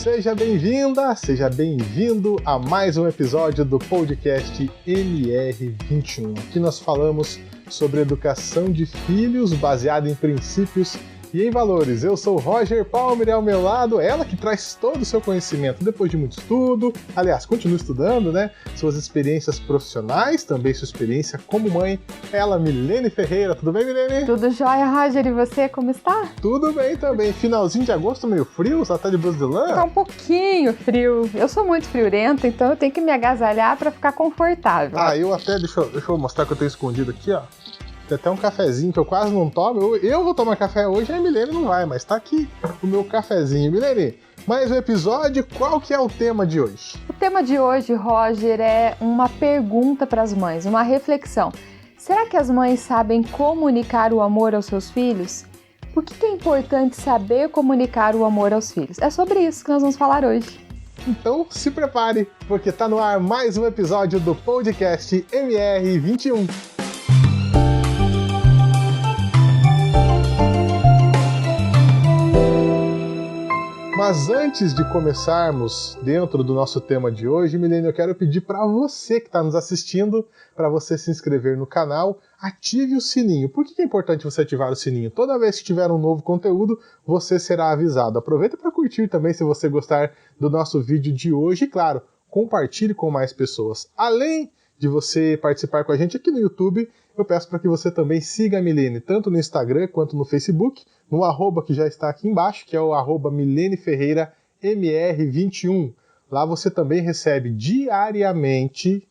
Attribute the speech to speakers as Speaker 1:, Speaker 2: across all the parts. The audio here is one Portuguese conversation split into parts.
Speaker 1: Seja bem-vinda, seja bem-vindo a mais um episódio do podcast MR21. Aqui nós falamos sobre educação de filhos baseada em princípios e em valores. Eu sou Roger Palmer e ao meu lado, ela que traz todo o seu conhecimento depois de muito estudo. Aliás, continua estudando, né? Suas experiências profissionais, também sua experiência como mãe. Ela, Milene Ferreira. Tudo bem, Milene?
Speaker 2: Tudo jóia, Roger. E você, como está?
Speaker 1: Tudo bem também. Finalzinho de agosto, meio frio, só tá de blusa de lã?
Speaker 2: Tá um pouquinho frio. Eu sou muito friorenta, então eu tenho que me agasalhar para ficar confortável.
Speaker 1: Eu até, deixa eu mostrar que eu tenho escondido aqui, ó. Tem até um cafezinho que eu quase não tomo. Eu vou tomar café hoje, a Milene não vai, mas tá aqui o meu cafezinho. Milene, mais um episódio, qual que é o tema de hoje?
Speaker 2: O tema de hoje, Roger, é uma pergunta para as mães, uma reflexão. Será que as mães sabem comunicar o amor aos seus filhos? Por que é importante saber comunicar o amor aos filhos? É sobre isso que nós vamos falar hoje.
Speaker 1: Então se prepare, porque tá no ar mais um episódio do podcast MR21. Mas antes de começarmos dentro do nosso tema de hoje, Milene, eu quero pedir para você que está nos assistindo, para você se inscrever no canal, ative o sininho. Por que é importante você ativar o sininho? Toda vez que tiver um novo conteúdo, você será avisado. Aproveita para curtir também se você gostar do nosso vídeo de hoje e, claro, compartilhe com mais pessoas. Além de você participar com a gente aqui no YouTube, eu peço para que você também siga a Milene, tanto no Instagram quanto no Facebook, no arroba que já está aqui embaixo, que é o arroba Milene Ferreira MR21. Lá você também recebe diariamente,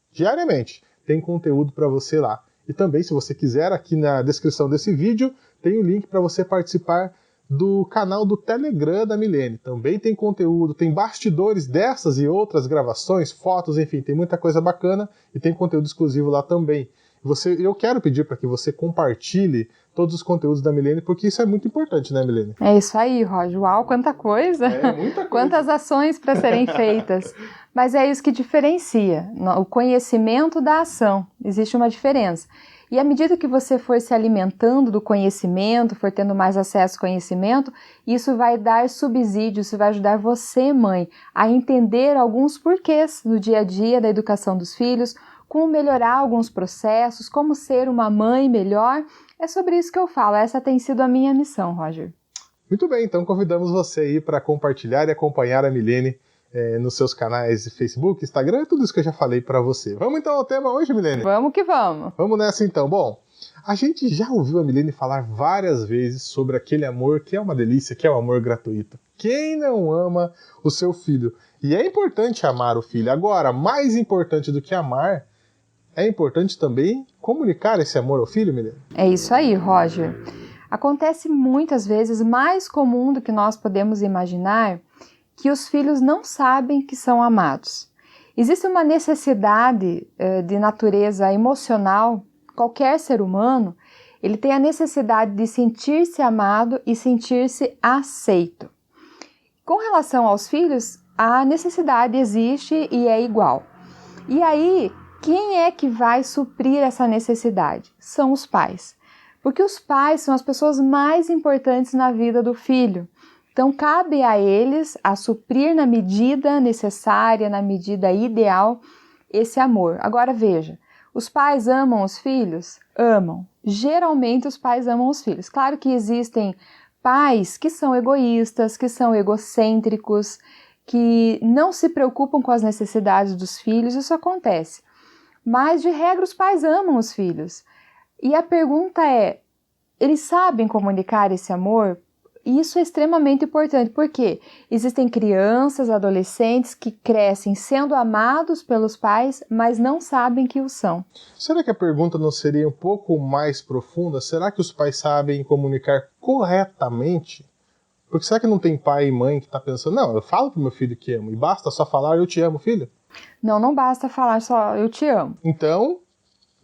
Speaker 1: tem conteúdo para você lá. E também, se você quiser, aqui na descrição desse vídeo, tem o link para você participar do canal do Telegram da Milene. Também tem conteúdo, tem bastidores dessas e outras gravações, fotos, enfim, tem muita coisa bacana e tem conteúdo exclusivo lá também. Eu quero pedir para que você compartilhe todos os conteúdos da Milene, porque isso é muito importante, né, Milene?
Speaker 2: É isso aí, Roger. Uau, quanta coisa!
Speaker 1: É, muita coisa.
Speaker 2: Quantas ações para serem feitas. Mas é isso que diferencia, o conhecimento da ação. Existe uma diferença. E à medida que você for se alimentando do conhecimento, for tendo mais acesso ao conhecimento, isso vai dar subsídio, isso vai ajudar você, mãe, a entender alguns porquês no dia a dia da educação dos filhos, como melhorar alguns processos, como ser uma mãe melhor. É sobre isso que eu falo, essa tem sido a minha missão, Roger.
Speaker 1: Muito bem, então convidamos você aí para compartilhar e acompanhar a Milene nos seus canais de Facebook, Instagram, tudo isso que eu já falei para você. Vamos então ao tema hoje, Milene?
Speaker 2: Vamos que vamos.
Speaker 1: Vamos nessa então. Bom, a gente já ouviu a Milene falar várias vezes sobre aquele amor que é uma delícia, que é o amor gratuito. Quem não ama o seu filho? E é importante amar o filho. Agora, mais importante do que amar, é importante também comunicar esse amor ao filho, Milene?
Speaker 2: É isso aí, Roger. Acontece muitas vezes, mais comum do que nós podemos imaginar, que os filhos não sabem que são amados. Existe uma necessidade de natureza emocional, qualquer ser humano, ele tem a necessidade de sentir-se amado e sentir-se aceito. Com relação aos filhos, a necessidade existe e é igual. E aí, quem é que vai suprir essa necessidade? São os pais. Porque os pais são as pessoas mais importantes na vida do filho. Então, cabe a eles a suprir na medida necessária, na medida ideal, esse amor. Agora, veja, os pais amam os filhos? Amam. Geralmente, os pais amam os filhos. Claro que existem pais que são egoístas, que são egocêntricos, que não se preocupam com as necessidades dos filhos, isso acontece. Mas, de regra, os pais amam os filhos. E a pergunta é, eles sabem comunicar esse amor? E isso é extremamente importante, porque existem crianças, adolescentes que crescem sendo amados pelos pais, mas não sabem que o são.
Speaker 1: Será que a pergunta não seria um pouco mais profunda? Será que os pais sabem comunicar corretamente? Porque será que não tem pai e mãe que está pensando, não, eu falo pro meu filho que amo, e basta só falar eu te amo, filho?
Speaker 2: Não basta falar só eu te amo.
Speaker 1: Então,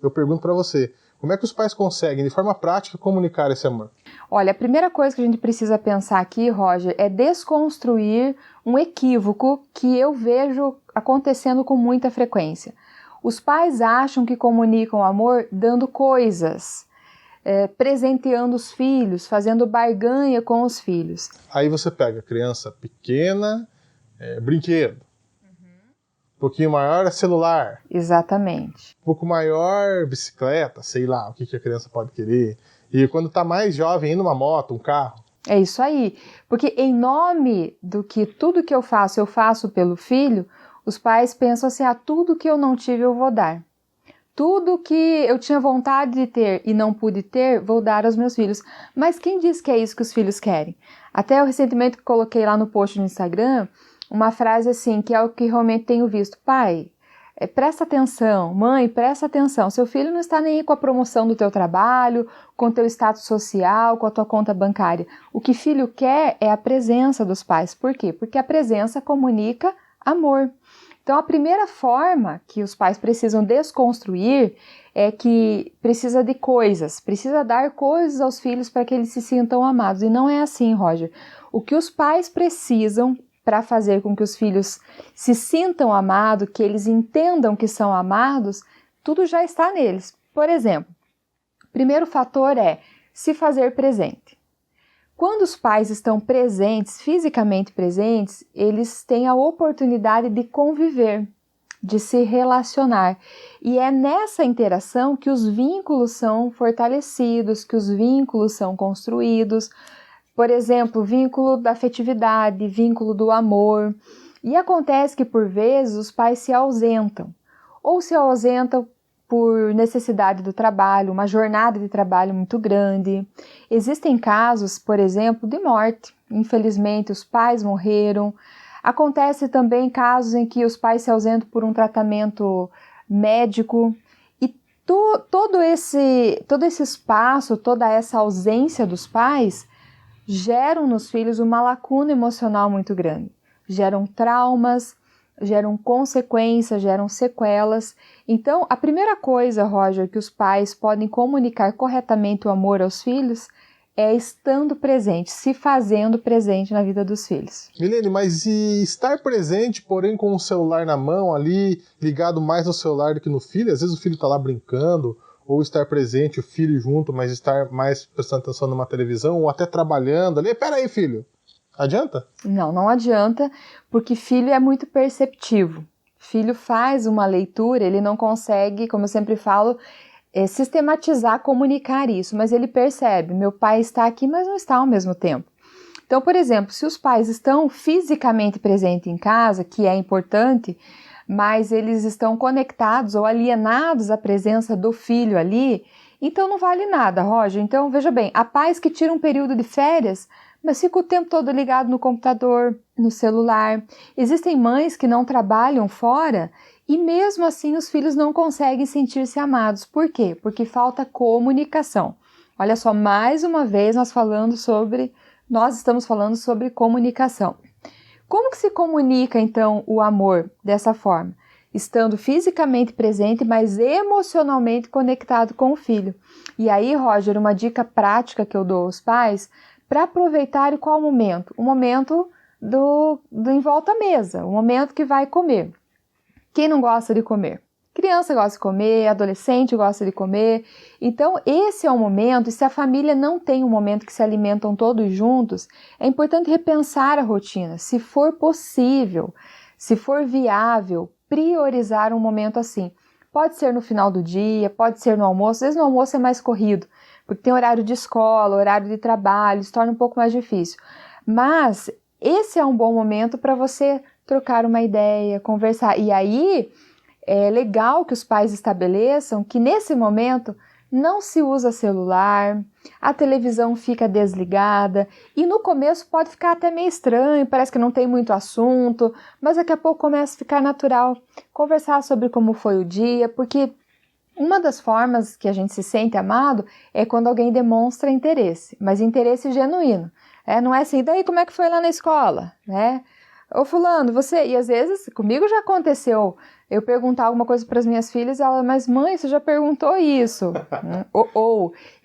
Speaker 1: eu pergunto para você, como é que os pais conseguem, de forma prática, comunicar esse amor?
Speaker 2: Olha, a primeira coisa que a gente precisa pensar aqui, Roger, é desconstruir um equívoco que eu vejo acontecendo com muita frequência. Os pais acham que comunicam amor dando coisas, presenteando os filhos, fazendo barganha com os filhos.
Speaker 1: Aí você pega a criança pequena, brinquedo. Um pouquinho maior é celular.
Speaker 2: Exatamente.
Speaker 1: Um pouco maior, bicicleta, sei lá, o que a criança pode querer. E quando tá mais jovem, indo uma moto, um carro.
Speaker 2: É isso aí. Porque em nome do que tudo que eu faço pelo filho, os pais pensam assim, tudo que eu não tive eu vou dar. Tudo que eu tinha vontade de ter e não pude ter, vou dar aos meus filhos. Mas quem diz que é isso que os filhos querem? Até eu recentemente coloquei lá no post no Instagram uma frase assim, que é o que realmente tenho visto. Pai, presta atenção, mãe, presta atenção. Seu filho não está nem aí com a promoção do teu trabalho, com o teu status social, com a tua conta bancária. O que filho quer é a presença dos pais. Por quê? Porque a presença comunica amor. Então, a primeira forma que os pais precisam desconstruir é que precisa de coisas, precisa dar coisas aos filhos para que eles se sintam amados. E não é assim, Roger. O que os pais precisam para fazer com que os filhos se sintam amados, que eles entendam que são amados, tudo já está neles. Por exemplo, o primeiro fator é se fazer presente. Quando os pais estão presentes, fisicamente presentes, eles têm a oportunidade de conviver, de se relacionar. E é nessa interação que os vínculos são fortalecidos, que os vínculos são construídos. Por exemplo, vínculo da afetividade, vínculo do amor. E acontece que, por vezes, os pais se ausentam. Ou se ausentam por necessidade do trabalho, uma jornada de trabalho muito grande. Existem casos, por exemplo, de morte. Infelizmente, os pais morreram. Acontece também casos em que os pais se ausentam por um tratamento médico. E todo esse espaço, toda essa ausência dos pais geram nos filhos uma lacuna emocional muito grande. Geram traumas, geram consequências, geram sequelas. Então, a primeira coisa, Roger, que os pais podem comunicar corretamente o amor aos filhos é estando presente, se fazendo presente na vida dos filhos.
Speaker 1: Milene, mas e estar presente, porém com o celular na mão ali, ligado mais no celular do que no filho? Às vezes o filho está lá brincando, ou estar presente, o filho junto, mas estar mais prestando atenção numa televisão, ou até trabalhando ali. Pera aí, filho. Adianta?
Speaker 2: Não adianta, porque filho é muito perceptivo. Filho faz uma leitura, ele não consegue, como eu sempre falo, sistematizar, comunicar isso, mas ele percebe, meu pai está aqui, mas não está ao mesmo tempo. Então, por exemplo, se os pais estão fisicamente presentes em casa, que é importante, mas eles estão conectados ou alienados à presença do filho ali, então não vale nada, Roger. Então, veja bem, há pais que tiram um período de férias, mas fica o tempo todo ligado no computador, no celular. Existem mães que não trabalham fora e mesmo assim os filhos não conseguem sentir-se amados. Por quê? Porque falta comunicação. Olha só, mais uma vez nós estamos falando sobre comunicação. Como que se comunica então o amor dessa forma? Estando fisicamente presente, mas emocionalmente conectado com o filho. E aí, Roger, uma dica prática que eu dou aos pais para aproveitar qual momento? O momento do em volta à mesa, o momento que vai comer. Quem não gosta de comer? Criança gosta de comer, adolescente gosta de comer. Então, esse é o momento, e se a família não tem um momento que se alimentam todos juntos, é importante repensar a rotina, se for possível, se for viável, priorizar um momento assim. Pode ser no final do dia, pode ser no almoço, às vezes no almoço é mais corrido, porque tem horário de escola, horário de trabalho, se torna um pouco mais difícil. Mas esse é um bom momento para você trocar uma ideia, conversar. E aí é legal que os pais estabeleçam que nesse momento não se usa celular, a televisão fica desligada e no começo pode ficar até meio estranho, parece que não tem muito assunto, mas daqui a pouco começa a ficar natural conversar sobre como foi o dia, porque uma das formas que a gente se sente amado é quando alguém demonstra interesse, mas interesse genuíno. Não é assim, daí como é que foi lá na escola, né? Ô fulano, você... E às vezes, comigo já aconteceu eu perguntar alguma coisa para as minhas filhas e ela, mas mãe, você já perguntou isso?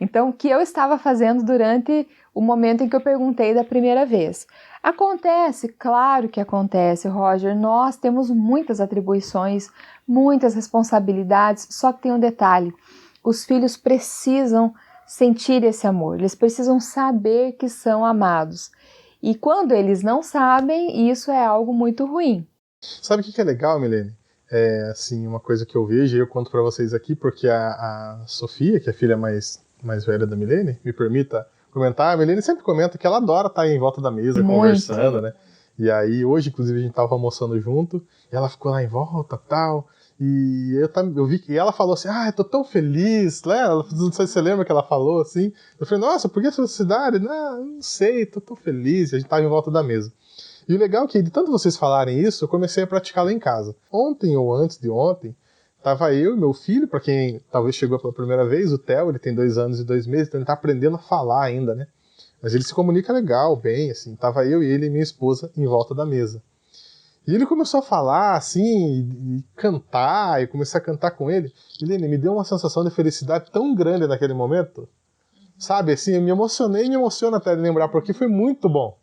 Speaker 2: Então, o que eu estava fazendo durante o momento em que eu perguntei da primeira vez? Acontece, claro que acontece, Roger. Nós temos muitas atribuições, muitas responsabilidades, só que tem um detalhe. Os filhos precisam sentir esse amor, eles precisam saber que são amados. E quando eles não sabem, isso é algo muito ruim.
Speaker 1: Sabe o que é legal, Milene? É, assim, uma coisa que eu vejo e eu conto para vocês aqui, porque a Sofia, que é a filha mais velha da Milene, me permita comentar, a Milene sempre comenta que ela adora estar em volta da mesa, muito conversando, né? E aí, hoje, inclusive, a gente tava almoçando junto, e ela ficou lá em volta, tal, e eu vi que ela falou assim, eu tô tão feliz, né? Não sei se você lembra que ela falou, assim. Eu falei, nossa, por que essa felicidade? Não sei, tô tão feliz, e a gente tava em volta da mesa. E o legal é que, de tanto vocês falarem isso, eu comecei a praticá-la em casa. Ontem ou antes de ontem, tava eu e meu filho, para quem talvez chegou pela primeira vez, o Theo, ele tem 2 anos e 2 meses, então ele tá aprendendo a falar ainda, né? Mas ele se comunica legal, bem, assim. Tava eu e ele e minha esposa em volta da mesa. E ele começou a falar, assim, e cantar, e comecei a cantar com ele. E ele me deu uma sensação de felicidade tão grande naquele momento. Sabe, assim, eu me emocionei e me emociono até de lembrar, porque foi muito bom.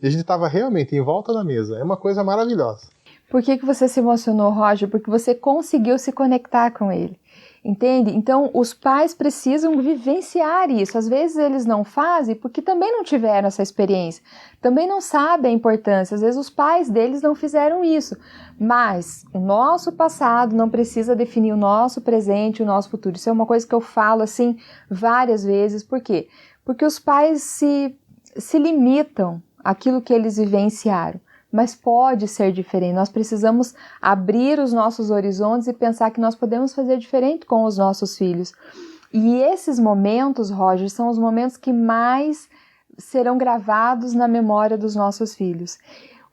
Speaker 1: E a gente estava realmente em volta da mesa. É uma coisa maravilhosa.
Speaker 2: Por que você se emocionou, Roger? Porque você conseguiu se conectar com ele. Entende? Então, os pais precisam vivenciar isso. Às vezes eles não fazem porque também não tiveram essa experiência. Também não sabem a importância. Às vezes os pais deles não fizeram isso. Mas o nosso passado não precisa definir o nosso presente, o nosso futuro. Isso é uma coisa que eu falo assim várias vezes. Por quê? Porque os pais se limitam àquilo que eles vivenciaram. Mas pode ser diferente. Nós precisamos abrir os nossos horizontes e pensar que nós podemos fazer diferente com os nossos filhos. E esses momentos, Roger, são os momentos que mais serão gravados na memória dos nossos filhos.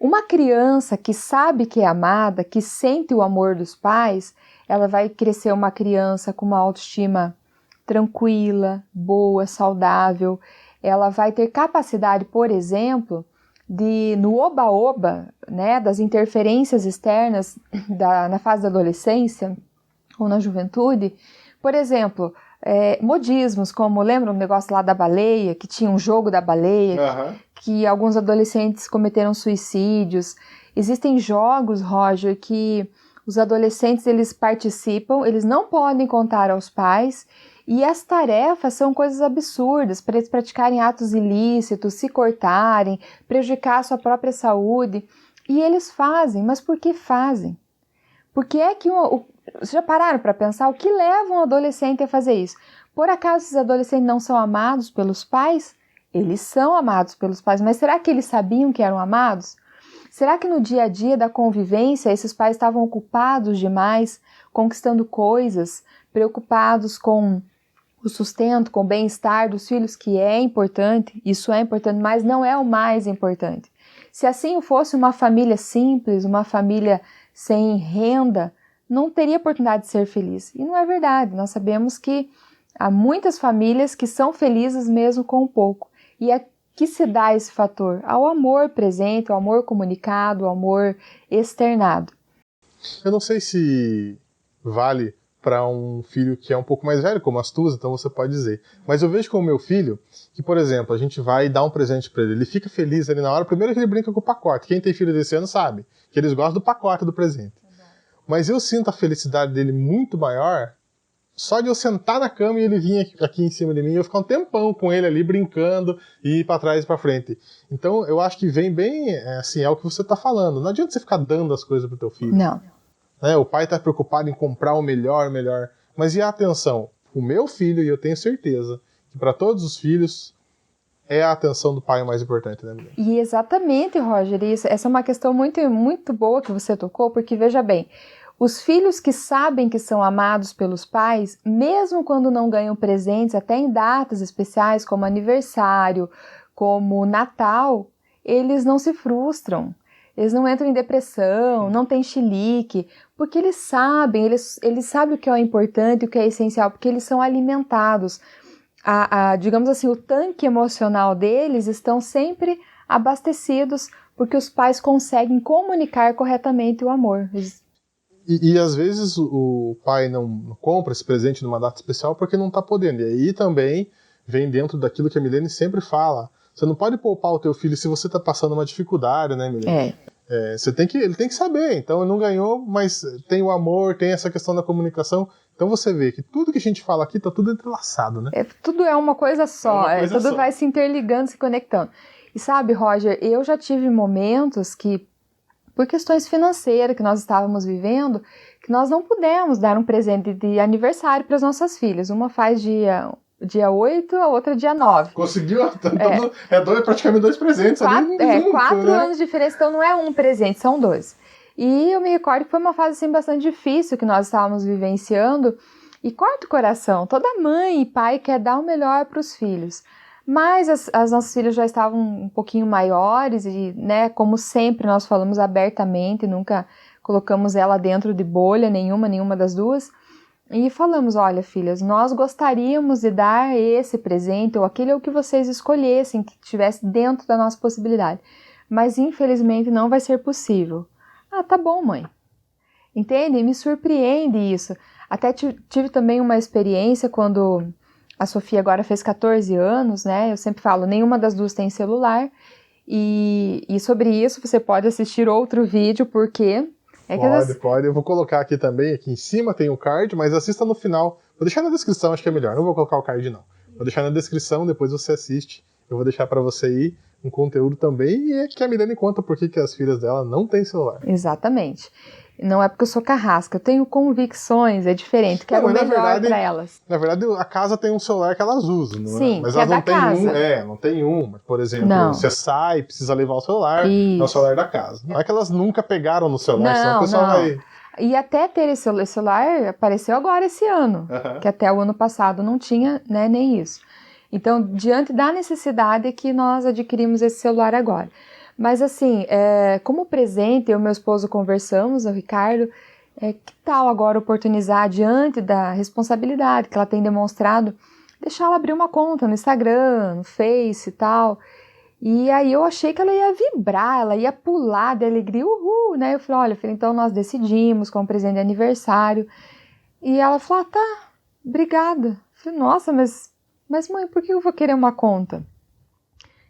Speaker 2: Uma criança que sabe que é amada, que sente o amor dos pais, ela vai crescer uma criança com uma autoestima tranquila, boa, saudável. Ela vai ter capacidade, por exemplo, no oba-oba, né, das interferências externas na fase da adolescência ou na juventude, por exemplo, modismos, como lembra um negócio lá da baleia, que tinha um jogo da baleia, que alguns adolescentes cometeram suicídios. Existem jogos, Roger, que os adolescentes eles participam, eles não podem contar aos pais. E as tarefas são coisas absurdas, para eles praticarem atos ilícitos, se cortarem, prejudicar a sua própria saúde. E eles fazem, mas por que fazem? Porque é que vocês já pararam para pensar o que leva um adolescente a fazer isso? Por acaso esses adolescentes não são amados pelos pais? Eles são amados pelos pais, mas será que eles sabiam que eram amados? Será que no dia a dia da convivência esses pais estavam ocupados demais, conquistando coisas, preocupados com o sustento, com o bem-estar dos filhos, que é importante, isso é importante, mas não é o mais importante. Se assim fosse uma família simples, uma família sem renda, não teria oportunidade de ser feliz. E não é verdade, nós sabemos que há muitas famílias que são felizes mesmo com pouco. E a que se dá esse fator? Ao amor presente, ao amor comunicado, ao amor externado.
Speaker 1: Eu não sei se vale para um filho que é um pouco mais velho, como as tuas, então você pode dizer. Mas eu vejo com o meu filho que, por exemplo, a gente vai dar um presente para ele fica feliz ali na hora, primeiro que ele brinca com o pacote. Quem tem filho desse ano sabe que eles gostam do pacote do presente. Mas eu sinto a felicidade dele muito maior só de eu sentar na cama e ele vir aqui em cima de mim, eu ficar um tempão com ele ali brincando e ir para trás e para frente. Então eu acho que vem bem, assim, é o que você tá falando. Não adianta você ficar dando as coisas pro teu filho.
Speaker 2: Não.
Speaker 1: O pai tá preocupado em comprar o melhor. Mas e a atenção? O meu filho, e eu tenho certeza que para todos os filhos é a atenção do pai o mais importante, né, mulher?
Speaker 2: E exatamente, Roger, essa é uma questão muito, muito boa que você tocou, porque veja bem, os filhos que sabem que são amados pelos pais, mesmo quando não ganham presentes, até em datas especiais como aniversário, como Natal, eles não se frustram. Eles não entram em depressão, não tem chilique, porque eles sabem o que é importante, o que é essencial, porque eles são alimentados. Digamos assim, o tanque emocional deles estão sempre abastecidos, porque os pais conseguem comunicar corretamente o amor.
Speaker 1: E às vezes o pai não compra esse presente numa data especial porque não está podendo. E aí também vem dentro daquilo que a Milene sempre fala. Você não pode poupar o teu filho se você está passando uma dificuldade, né, Milene? Ele tem que saber. Então, ele não ganhou, mas tem o amor, tem essa questão da comunicação. Então, você vê que tudo que a gente fala aqui está tudo entrelaçado, né?
Speaker 2: Tudo é uma coisa só. Tudo vai se interligando, se conectando. E sabe, Roger, eu já tive momentos que, por questões financeiras que nós estávamos vivendo, que nós não pudemos dar um presente de aniversário para as nossas filhas. Uma faz dia 8, a outra dia 9.
Speaker 1: Conseguiu? Praticamente 2 presentes ali junto,
Speaker 2: 4
Speaker 1: né?
Speaker 2: anos de diferença, então não é um presente, são 2. E eu me recordo que foi uma fase assim, bastante difícil que nós estávamos vivenciando, e corta o coração. Toda mãe e pai quer dar o melhor para os filhos. Mas as nossas filhas já estavam um pouquinho maiores e, né, como sempre, nós falamos abertamente, nunca colocamos ela dentro de bolha nenhuma das duas. E falamos, olha, filhas, nós gostaríamos de dar esse presente ou aquele que vocês escolhessem, que estivesse dentro da nossa possibilidade. Mas, infelizmente, não vai ser possível. Ah, tá bom, mãe. Entende? Me surpreende isso. Até tive também uma experiência quando a Sofia agora fez 14 anos, né? Eu sempre falo, nenhuma das duas tem celular. E sobre isso você pode assistir outro vídeo, porque...
Speaker 1: Pode. Eu vou colocar aqui também, aqui em cima tem o card, mas assista no final. Vou deixar na descrição, acho que é melhor. Não vou colocar o card, não. Vou deixar na descrição, depois você assiste. Eu vou deixar para você aí um conteúdo também, e é que a Milene conta por que as filhas dela não têm celular.
Speaker 2: Exatamente. Não é porque eu sou carrasca, eu tenho convicções, é diferente, quero o melhor para elas.
Speaker 1: Na verdade, a casa tem um celular que elas usam, não
Speaker 2: Sim,
Speaker 1: é? Mas
Speaker 2: que
Speaker 1: elas
Speaker 2: é
Speaker 1: não
Speaker 2: da
Speaker 1: têm
Speaker 2: casa.
Speaker 1: não tem um. Mas, por exemplo,
Speaker 2: não.
Speaker 1: Você sai, precisa levar o celular, é o celular da casa. Não é que elas nunca pegaram no celular, senão o pessoal vai...
Speaker 2: E até ter esse celular apareceu agora esse ano, que até o ano passado não tinha, né, nem isso. Então, diante da necessidade é que nós adquirimos esse celular agora. Mas assim, como presente, eu e meu esposo conversamos, o Ricardo, que tal agora oportunizar, diante da responsabilidade que ela tem demonstrado, deixar ela abrir uma conta no Instagram, no Face e tal. E aí eu achei que ela ia vibrar, ela ia pular de alegria, uhul, né? Eu falei, olha, filha, então nós decidimos com um presente de aniversário. E ela falou, tá, obrigada. Eu falei, nossa, mas mãe, por que eu vou querer uma conta?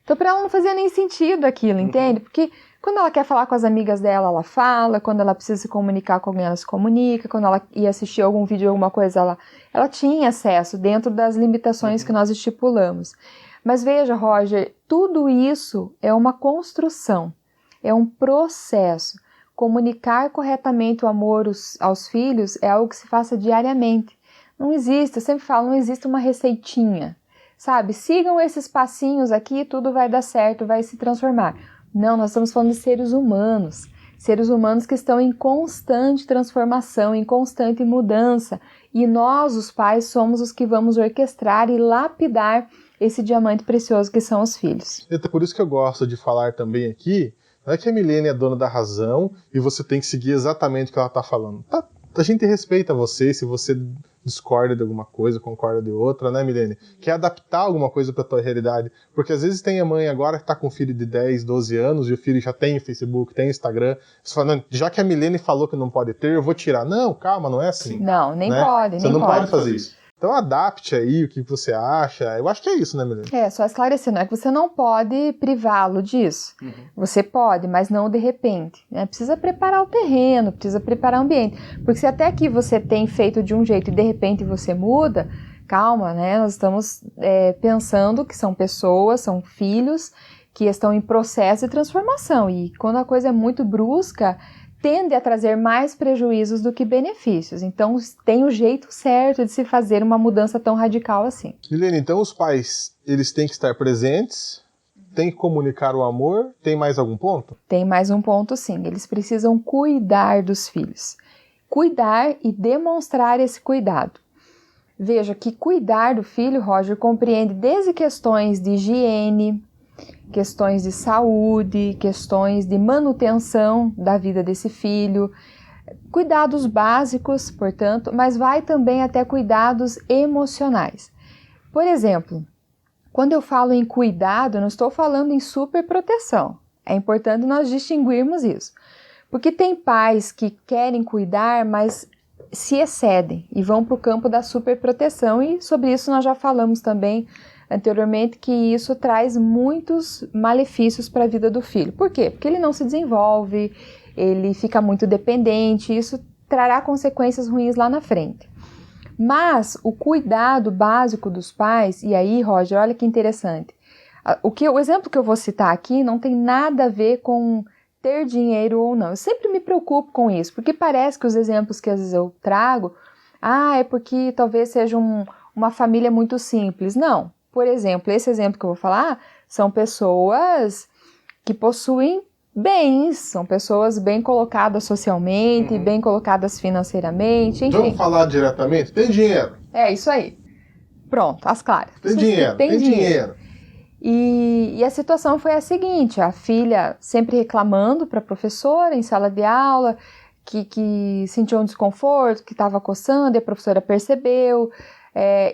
Speaker 2: Então para ela não fazia nem sentido aquilo, entende? Porque quando ela quer falar com as amigas dela, ela fala, quando ela precisa se comunicar com alguém, ela se comunica, quando ela ia assistir algum vídeo, alguma coisa, ela tinha acesso dentro das limitações que nós estipulamos. Mas veja, Roger, tudo isso é uma construção, é um processo. Comunicar corretamente o amor aos filhos é algo que se faça diariamente. Não existe, eu sempre falo, não existe uma receitinha, sabe? Sigam esses passinhos aqui e tudo vai dar certo, vai se transformar. Não, nós estamos falando de seres humanos que estão em constante transformação, em constante mudança. E nós, os pais, somos os que vamos orquestrar e lapidar esse diamante precioso que são os filhos.
Speaker 1: É por isso que eu gosto de falar também aqui, não é que a Milene é dona da razão e você tem que seguir exatamente o que ela está falando. A gente respeita você, se você discorda de alguma coisa, concorda de outra, né, Milene? Quer adaptar alguma coisa para tua realidade. Porque às vezes tem a mãe agora que tá com um filho de 10, 12 anos e o filho já tem Facebook, tem Instagram. Você fala, não, já que a Milene falou que não pode ter, eu vou tirar. Não, calma, não é assim.
Speaker 2: Não, nem
Speaker 1: né?
Speaker 2: pode,
Speaker 1: Você
Speaker 2: nem
Speaker 1: não
Speaker 2: pode.
Speaker 1: pode fazer isso. Então adapte aí o que você acha. Eu acho que é isso, né, Milene?
Speaker 2: Só esclarecendo, é que você não pode privá-lo disso. Você pode, mas não de repente. Né? Precisa preparar o terreno, precisa preparar o ambiente. Porque se até aqui você tem feito de um jeito e de repente você muda, calma, né? Nós estamos pensando que são pessoas, são filhos que estão em processo de transformação. E quando a coisa é muito brusca, tende a trazer mais prejuízos do que benefícios. Então, tem o jeito certo de se fazer uma mudança tão radical assim.
Speaker 1: Milene, então os pais, eles têm que estar presentes, têm que comunicar o amor. Tem mais algum ponto?
Speaker 2: Tem mais um ponto, sim. Eles precisam cuidar dos filhos. Cuidar e demonstrar esse cuidado. Veja que cuidar do filho, Roger, compreende desde questões de higiene, questões de saúde, questões de manutenção da vida desse filho, cuidados básicos, portanto, mas vai também até cuidados emocionais. Por exemplo, quando eu falo em cuidado, eu não estou falando em superproteção. É importante nós distinguirmos isso. Porque tem pais que querem cuidar, mas se excedem e vão para o campo da superproteção, e sobre isso nós já falamos também anteriormente, que isso traz muitos malefícios para a vida do filho. Por quê? Porque ele não se desenvolve, ele fica muito dependente, isso trará consequências ruins lá na frente. Mas o cuidado básico dos pais, e aí, Roger, olha que interessante, O exemplo que eu vou citar aqui não tem nada a ver com ter dinheiro ou não. Eu sempre me preocupo com isso, porque parece que os exemplos que às vezes eu trago, é porque talvez seja uma família muito simples. Não. Por exemplo, esse exemplo que eu vou falar são pessoas que possuem bens, são pessoas bem colocadas socialmente, bem colocadas financeiramente, enfim.
Speaker 1: Vamos falar diretamente? Tem dinheiro.
Speaker 2: É isso aí. Pronto, as claras.
Speaker 1: Tem dinheiro.
Speaker 2: E a situação foi a seguinte, a filha sempre reclamando para a professora em sala de aula, que sentiu um desconforto, que estava coçando, e a professora percebeu.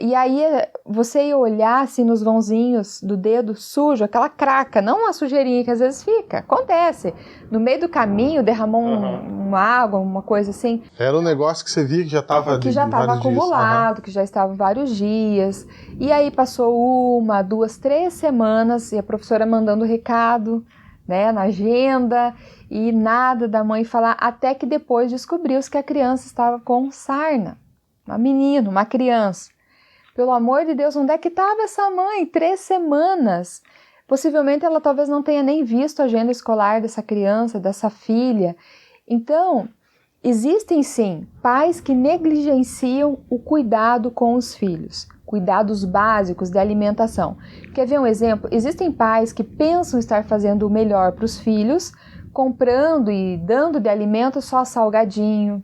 Speaker 2: E aí você ia olhar assim nos vãozinhos do dedo sujo, aquela craca, não uma sujeirinha que às vezes fica, acontece. No meio do caminho derramou uma água, uma coisa assim.
Speaker 1: Era um negócio que você via que já estava
Speaker 2: acumulado, que já estava vários dias. E aí passou 1, 2, 3 semanas e a professora mandando recado, né, na agenda e nada da mãe falar, até que depois descobriu-se que a criança estava com sarna. Uma criança. Pelo amor de Deus, onde é que estava essa mãe? 3 semanas. Possivelmente ela talvez não tenha nem visto a agenda escolar dessa criança, dessa filha. Então, existem sim pais que negligenciam o cuidado com os filhos, cuidados básicos de alimentação. Quer ver um exemplo? Existem pais que pensam estar fazendo o melhor para os filhos, comprando e dando de alimento só salgadinho,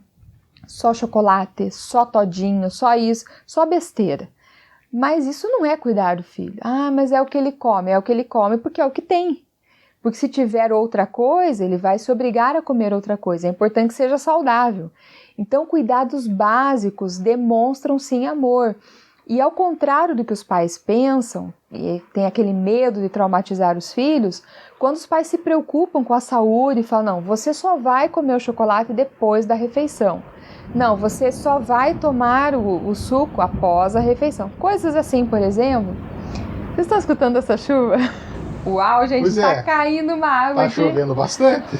Speaker 2: só chocolate, só todinho, só isso, só besteira. Mas isso não é cuidar do filho. Mas é o que ele come porque é o que tem. Porque se tiver outra coisa, ele vai se obrigar a comer outra coisa. É importante que seja saudável. Então, cuidados básicos demonstram sim amor. E ao contrário do que os pais pensam, e tem aquele medo de traumatizar os filhos, quando os pais se preocupam com a saúde e falam, não, você só vai comer o chocolate depois da refeição. Não, você só vai tomar o suco após a refeição. Coisas assim, por exemplo. Vocês estão escutando essa chuva? Uau, gente, está caindo uma água aqui.
Speaker 1: Está chovendo bastante.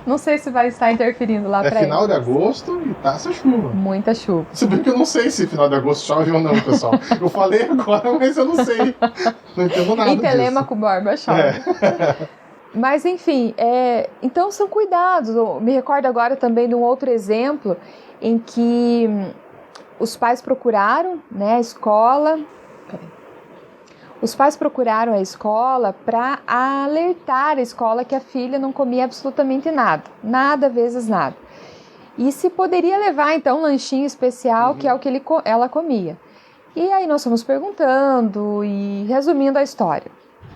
Speaker 2: Não sei se vai estar interferindo lá para eles.
Speaker 1: É final de agosto e tá essa chuva.
Speaker 2: Muita chuva.
Speaker 1: Se bem que eu não sei se final de agosto chove ou não, pessoal. Eu falei agora, mas eu não sei. Não entendo nada disso.
Speaker 2: Em Telêmaco Borba chove. Mas enfim, então são cuidados. Eu me recordo agora também de um outro exemplo em que os pais procuraram, né, a escola. Os pais procuraram a escola para alertar a escola que a filha não comia absolutamente nada vezes nada. E se poderia levar então um lanchinho especial, que é o que ela comia. E aí nós fomos perguntando e resumindo a história.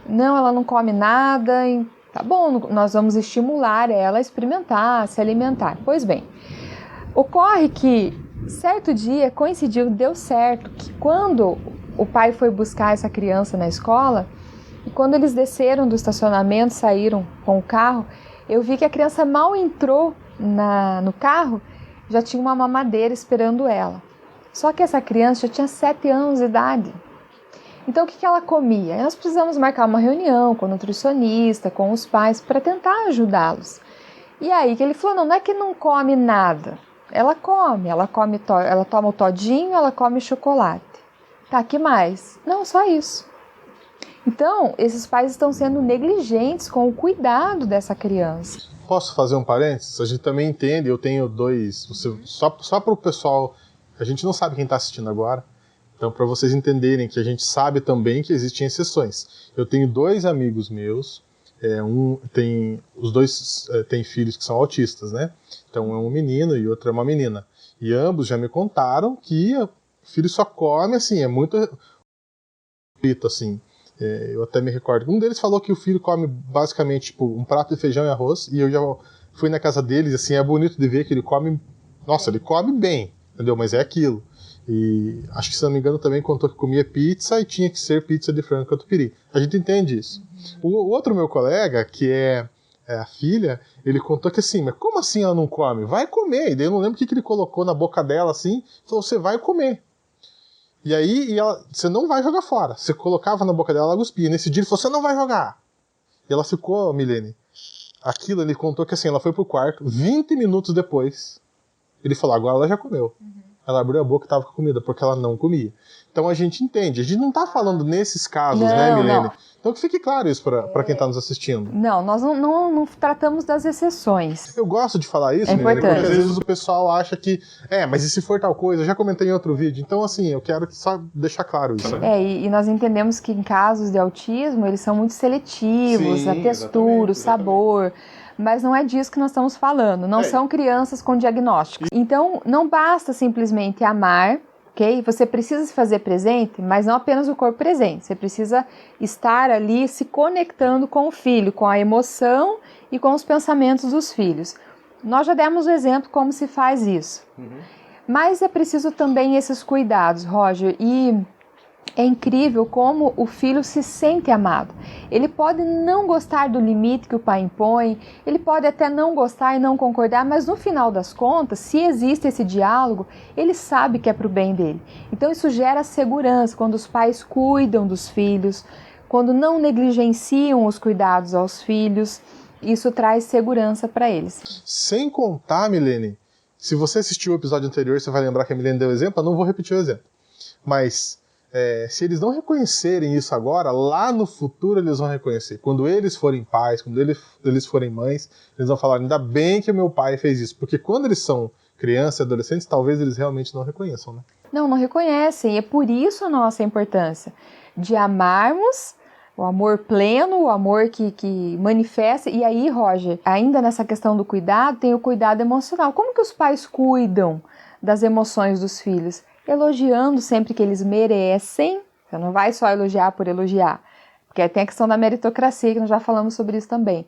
Speaker 2: Não, ela não come nada. Tá bom, nós vamos estimular ela a experimentar, se alimentar. Pois bem, ocorre que certo dia deu certo, que quando o pai foi buscar essa criança na escola, e quando eles desceram do estacionamento, saíram com o carro, eu vi que a criança mal entrou no carro, já tinha uma mamadeira esperando ela. Só que essa criança já tinha 7 anos de idade. Então, o que ela comia? Nós precisamos marcar uma reunião com o nutricionista, com os pais, para tentar ajudá-los. E aí que ele falou, não é que não come nada. Ela toma o todinho, ela come chocolate. Tá, que mais? Não, só isso. Então, esses pais estão sendo negligentes com o cuidado dessa criança.
Speaker 1: Posso fazer um parênteses? A gente também entende, eu tenho 2... Só para o pessoal, a gente não sabe quem está assistindo agora. Então, para vocês entenderem que a gente sabe também que existem exceções. Eu tenho 2 amigos meus, os dois têm filhos que são autistas, né? Então, um é um menino e outro é uma menina. E ambos já me contaram que o filho só come, assim, é muito... assim. Eu até me recordo. Um deles falou que o filho come basicamente tipo, um prato de feijão e arroz, e eu já fui na casa deles, assim, é bonito de ver que ele come... Nossa, ele come bem, entendeu? Mas é aquilo. E acho que, se não me engano, também contou que comia pizza e tinha que ser pizza de frango catupiry. A gente entende isso. O outro meu colega, que é a filha, ele contou que assim, mas como assim ela não come? Vai comer. E daí eu não lembro o que ele colocou na boca dela assim, falou, você vai comer. E aí você não vai jogar fora. Você colocava na boca dela, ela cuspia. Nesse dia ele falou, você não vai jogar. E ela ficou, Milene, aquilo ele contou que assim, ela foi pro quarto, 20 minutos depois, ele falou, agora ela já comeu. ela abriu a boca e estava com comida, porque ela não comia. Então a gente entende. A gente não está falando nesses casos, né, Milene?
Speaker 2: Não.
Speaker 1: Então que fique claro isso para quem está nos assistindo.
Speaker 2: Não, nós não tratamos das exceções.
Speaker 1: Eu gosto de falar isso, Milene, porque às vezes o pessoal acha que, mas e se for tal coisa? Eu já comentei em outro vídeo. Então, assim, eu quero só deixar claro isso.
Speaker 2: E nós entendemos que em casos de autismo, eles são muito seletivos,
Speaker 1: Sim,
Speaker 2: a textura, o sabor. Mas não é disso que nós estamos falando. Não são crianças com diagnósticos. Então, não basta simplesmente amar, ok? Você precisa se fazer presente, mas não apenas o corpo presente. Você precisa estar ali se conectando com o filho, com a emoção e com os pensamentos dos filhos. Nós já demos o exemplo como se faz isso. Mas é preciso também esses cuidados, Roger, e é incrível como o filho se sente amado. Ele pode não gostar do limite que o pai impõe, ele pode até não gostar e não concordar, mas no final das contas, se existe esse diálogo, ele sabe que é para o bem dele. Então isso gera segurança quando os pais cuidam dos filhos, quando não negligenciam os cuidados aos filhos, isso traz segurança para eles.
Speaker 1: Sem contar, Milene, se você assistiu o episódio anterior, você vai lembrar que a Milene deu exemplo, eu não vou repetir o exemplo, mas se eles não reconhecerem isso agora, lá no futuro eles vão reconhecer. Quando eles forem pais, quando eles forem mães, eles vão falar, ainda bem que o meu pai fez isso. Porque quando eles são crianças e adolescentes, talvez eles realmente não reconheçam, né?
Speaker 2: Não reconhecem. E é por isso a nossa importância de amarmos, o amor pleno, o amor que manifesta. E aí, Roger, ainda nessa questão do cuidado, tem o cuidado emocional. Como que os pais cuidam das emoções dos filhos? Elogiando sempre que eles merecem. Você não vai só elogiar por elogiar, porque tem a questão da meritocracia, que nós já falamos sobre isso também.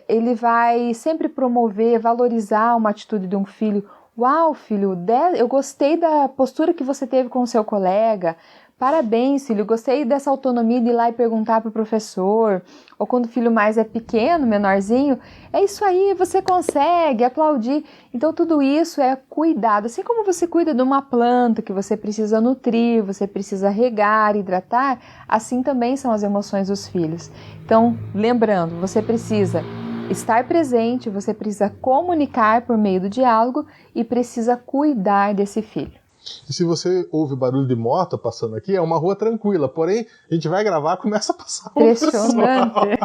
Speaker 2: Ele vai sempre promover, valorizar uma atitude de um filho. Uau, filho, eu gostei da postura que você teve com o seu colega. Parabéns, filho, gostei dessa autonomia de ir lá e perguntar para o professor. Ou quando o filho mais é pequeno, menorzinho, é isso aí, você consegue, aplaudir. Então tudo isso é cuidado. Assim como você cuida de uma planta que você precisa nutrir, você precisa regar, hidratar, assim também são as emoções dos filhos. Então, lembrando, você precisa estar presente, você precisa comunicar por meio do diálogo e precisa cuidar desse filho.
Speaker 1: E se você ouve barulho de moto passando aqui, é uma rua tranquila, porém a gente vai gravar, começa a passar um
Speaker 2: impressionante.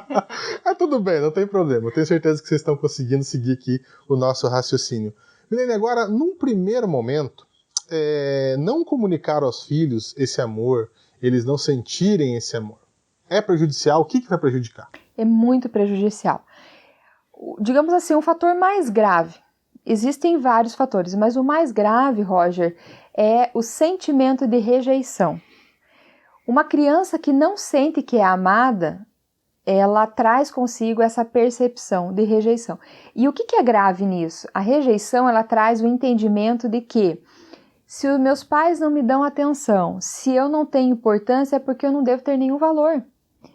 Speaker 1: Tudo bem, não tem problema, eu tenho certeza que vocês estão conseguindo seguir aqui o nosso raciocínio. Milene, agora, num primeiro momento, não comunicar aos filhos esse amor, eles não sentirem esse amor, é prejudicial? O que vai prejudicar?
Speaker 2: É muito prejudicial. Digamos assim, um fator mais grave. Existem vários fatores, mas o mais grave, Roger, é o sentimento de rejeição. Uma criança que não sente que é amada, ela traz consigo essa percepção de rejeição. E o que é grave nisso? A rejeição, ela traz o entendimento de que se os meus pais não me dão atenção, se eu não tenho importância, é porque eu não devo ter nenhum valor.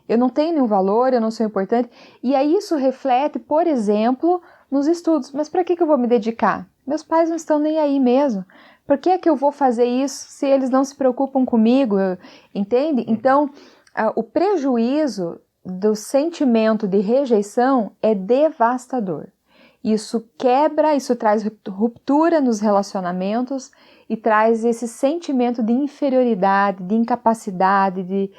Speaker 2: Eu não tenho nenhum valor, eu não sou importante. E aí isso reflete, por exemplo, nos estudos. Mas para que eu vou me dedicar? Meus pais não estão nem aí mesmo. Por que é que eu vou fazer isso se eles não se preocupam comigo? Entende? Então, o prejuízo do sentimento de rejeição é devastador. Isso quebra, isso traz ruptura nos relacionamentos e traz esse sentimento de inferioridade, de incapacidade, de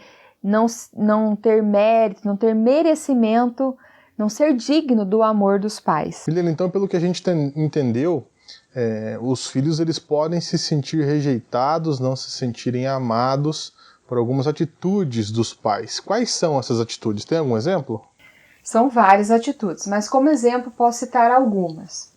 Speaker 2: não ter mérito, não ter merecimento, não ser digno do amor dos pais.
Speaker 1: Milene, então, pelo que a gente entendeu, os filhos eles podem se sentir rejeitados, não se sentirem amados por algumas atitudes dos pais. Quais são essas atitudes? Tem algum exemplo?
Speaker 2: São várias atitudes, mas como exemplo posso citar algumas.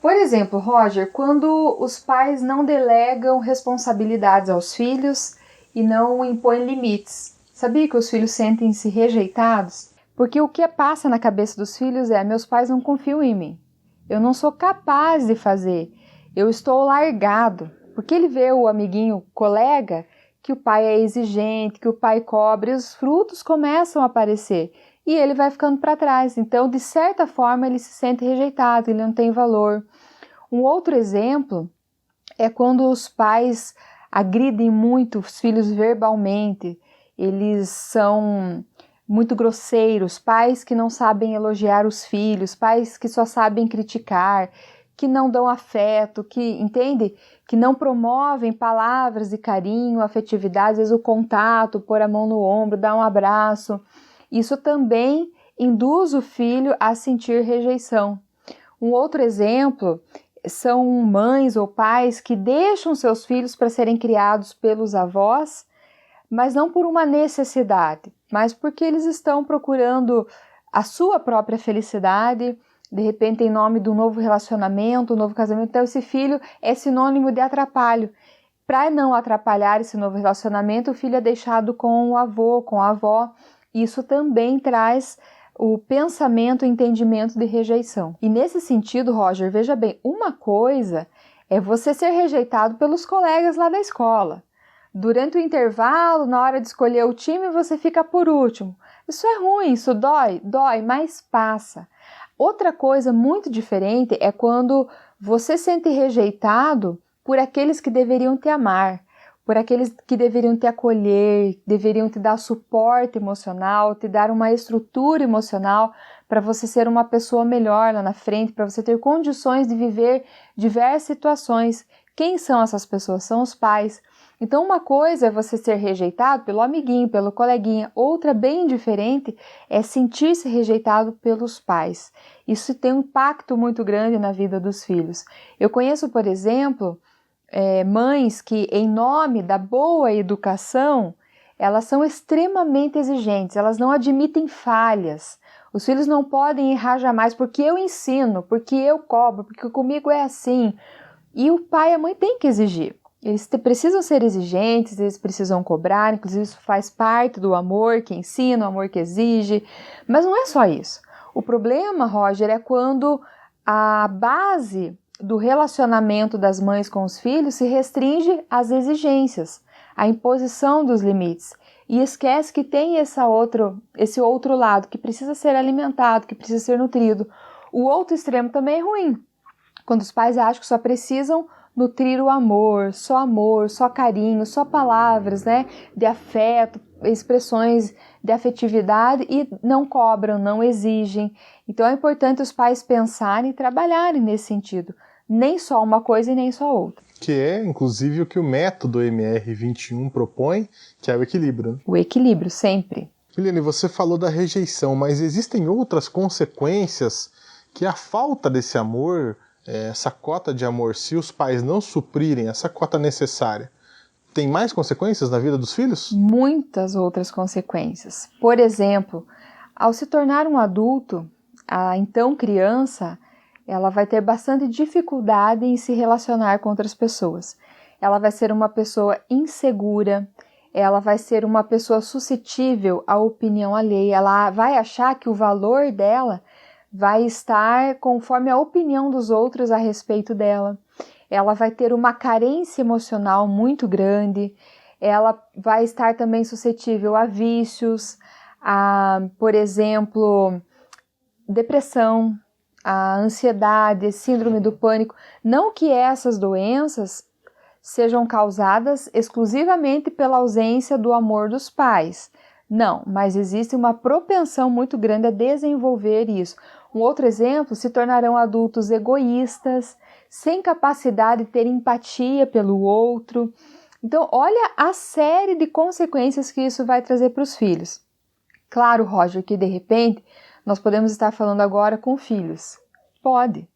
Speaker 2: Por exemplo, Roger, quando os pais não delegam responsabilidades aos filhos e não impõem limites. Sabia que os filhos sentem-se rejeitados? Porque o que passa na cabeça dos filhos é: meus pais não confiam em mim. Eu não sou capaz de fazer. Eu estou largado. Porque ele vê o amiguinho, colega, que o pai é exigente, que o pai cobra, e os frutos começam a aparecer. E ele vai ficando para trás. Então, de certa forma, ele se sente rejeitado, ele não tem valor. Um outro exemplo é quando os pais agridem muito os filhos verbalmente. Eles são muito grosseiros, pais que não sabem elogiar os filhos, pais que só sabem criticar, que não dão afeto, que, entende? Que não promovem palavras de carinho, afetividade, às vezes o contato, pôr a mão no ombro, dar um abraço. Isso também induz o filho a sentir rejeição. Um outro exemplo são mães ou pais que deixam seus filhos para serem criados pelos avós, mas não por uma necessidade, mas porque eles estão procurando a sua própria felicidade, de repente em nome de um novo relacionamento, um novo casamento. Então esse filho é sinônimo de atrapalho. Para não atrapalhar esse novo relacionamento, o filho é deixado com o avô, com a avó. Isso também traz o pensamento, o entendimento de rejeição. E nesse sentido, Roger, veja bem, uma coisa é você ser rejeitado pelos colegas lá da escola. Durante o intervalo, na hora de escolher o time, você fica por último. Isso é ruim, isso dói, mas passa. Outra coisa muito diferente é quando você se sente rejeitado por aqueles que deveriam te amar, por aqueles que deveriam te acolher, deveriam te dar suporte emocional, te dar uma estrutura emocional para você ser uma pessoa melhor lá na frente, para você ter condições de viver diversas situações. Quem são essas pessoas? São os pais. Então uma coisa é você ser rejeitado pelo amiguinho, pelo coleguinha, outra bem diferente é sentir-se rejeitado pelos pais. Isso tem um impacto muito grande na vida dos filhos. Eu conheço, por exemplo, mães que, em nome da boa educação, elas são extremamente exigentes, elas não admitem falhas. Os filhos não podem errar jamais, porque eu ensino, porque eu cobro, porque comigo é assim. E o pai e a mãe têm que exigir. Eles precisam ser exigentes, eles precisam cobrar, inclusive isso faz parte do amor que ensina, o amor que exige. Mas não é só isso. O problema, Roger, é quando a base do relacionamento das mães com os filhos se restringe às exigências, à imposição dos limites, e esquece que tem esse outro lado que precisa ser alimentado, que precisa ser nutrido. O outro extremo também é ruim, quando os pais acham que só precisam nutrir o amor, só carinho, só palavras, né, de afeto, expressões de afetividade e não cobram, não exigem. Então é importante os pais pensarem e trabalharem nesse sentido. Nem só uma coisa e nem só outra.
Speaker 1: Que é, inclusive, o que o método MR21 propõe, que é o equilíbrio. Né?
Speaker 2: O equilíbrio, sempre.
Speaker 1: Milene, você falou da rejeição, mas existem outras consequências que a falta desse amor, essa cota de amor, se os pais não suprirem essa cota necessária, tem mais consequências na vida dos filhos?
Speaker 2: Muitas outras consequências. Por exemplo, ao se tornar um adulto, a então criança, ela vai ter bastante dificuldade em se relacionar com outras pessoas. Ela vai ser uma pessoa insegura, ela vai ser uma pessoa suscetível à opinião alheia, ela vai achar que o valor dela vai estar conforme a opinião dos outros a respeito dela. Ela vai ter uma carência emocional muito grande, ela vai estar também suscetível a vícios, a, por exemplo, depressão, a ansiedade, síndrome do pânico. Não que essas doenças sejam causadas exclusivamente pela ausência do amor dos pais. Não, mas existe uma propensão muito grande a desenvolver isso. Um outro exemplo, se tornarão adultos egoístas, sem capacidade de ter empatia pelo outro. Então, olha a série de consequências que isso vai trazer para os filhos. Claro, Roger, que de repente nós podemos estar falando agora com filhos. Pode.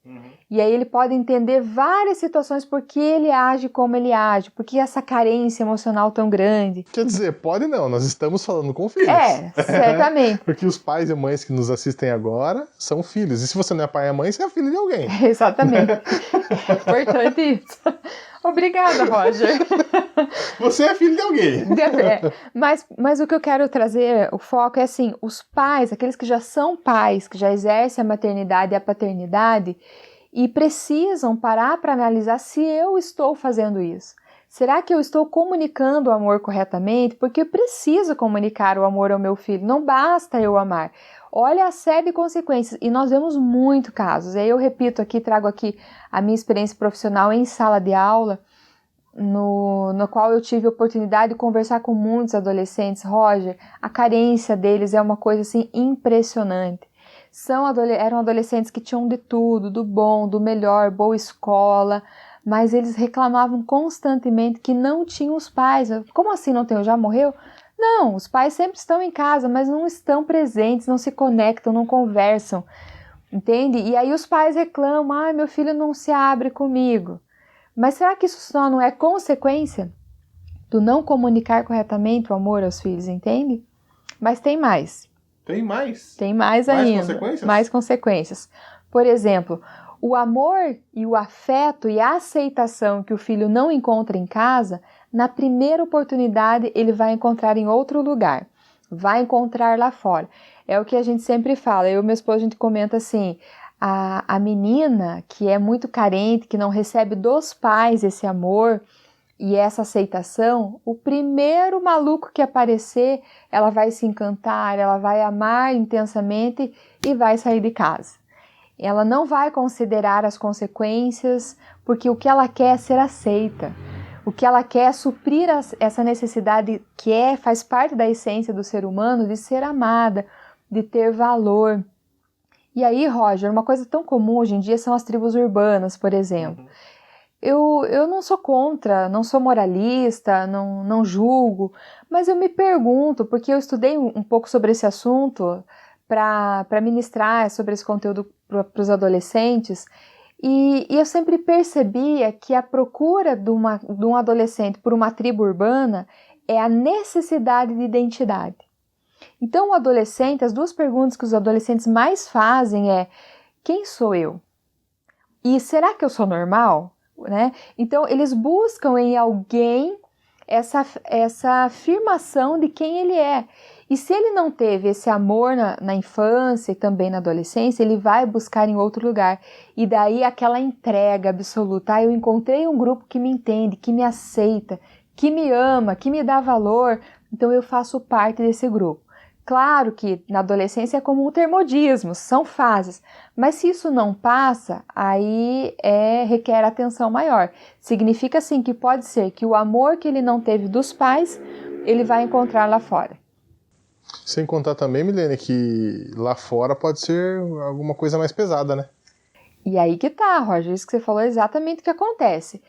Speaker 2: E aí ele pode entender várias situações por que ele age como ele age, por que essa carência emocional tão grande.
Speaker 1: Quer dizer, pode não, nós estamos falando com filhos.
Speaker 2: Certamente.
Speaker 1: Porque os pais e mães que nos assistem agora são filhos. E se você não é pai e mãe, você é filho de alguém.
Speaker 2: Exatamente. Importante isso. Obrigada, Roger.
Speaker 1: Você é filho de alguém.
Speaker 2: Mas o que eu quero trazer, o foco é assim, os pais, aqueles que já são pais, que já exercem a maternidade e a paternidade, e precisam parar para analisar se eu estou fazendo isso. Será que eu estou comunicando o amor corretamente? Porque eu preciso comunicar o amor ao meu filho, não basta eu amar. Olha a série de consequências, e nós vemos muitos casos. E aí eu repito aqui, trago aqui a minha experiência profissional em sala de aula, no qual eu tive a oportunidade de conversar com muitos adolescentes. Roger, a carência deles é uma coisa assim impressionante. Eram adolescentes que tinham de tudo, do bom, do melhor, boa escola, mas eles reclamavam constantemente que não tinham os pais. Como assim não tem? Já morreu? Não, os pais sempre estão em casa, mas não estão presentes, não se conectam, não conversam, entende? E aí os pais reclamam, meu filho não se abre comigo. Mas será que isso só não é consequência do não comunicar corretamente o amor aos filhos, entende? Mas tem mais.
Speaker 1: Tem mais?
Speaker 2: Tem mais ainda.
Speaker 1: Mais consequências?
Speaker 2: Mais consequências. Por exemplo, o amor e o afeto e a aceitação que o filho não encontra em casa, na primeira oportunidade ele vai encontrar em outro lugar. Vai encontrar lá fora. É o que a gente sempre fala. Eu e meu esposo, a gente comenta assim, a menina que é muito carente, que não recebe dos pais esse amor e essa aceitação, o primeiro maluco que aparecer, ela vai se encantar, ela vai amar intensamente e vai sair de casa. Ela não vai considerar as consequências, porque o que ela quer é ser aceita. O que ela quer é suprir essa necessidade que faz parte da essência do ser humano de ser amada, de ter valor. E aí, Roger, uma coisa tão comum hoje em dia são as tribos urbanas, por exemplo. Eu não sou contra, não sou moralista, não julgo, mas eu me pergunto, porque eu estudei um pouco sobre esse assunto para ministrar sobre esse conteúdo para os adolescentes, e eu sempre percebia que a procura de um adolescente por uma tribo urbana é a necessidade de identidade. Então, o adolescente, as duas perguntas que os adolescentes mais fazem é: quem sou eu? E será que eu sou normal? Né? Então, eles buscam em alguém essa afirmação de quem ele é. E se ele não teve esse amor na infância e também na adolescência, ele vai buscar em outro lugar. E daí aquela entrega absoluta. Eu encontrei um grupo que me entende, que me aceita, que me ama, que me dá valor, então eu faço parte desse grupo. Claro que na adolescência é comum ter modismos, são fases, mas se isso não passa, aí requer atenção maior. Significa sim que pode ser que o amor que ele não teve dos pais, ele vai encontrar lá fora.
Speaker 1: Sem contar também, Milene, que lá fora pode ser alguma coisa mais pesada, né?
Speaker 2: E aí que tá, Roger, isso que você falou é exatamente o que acontece.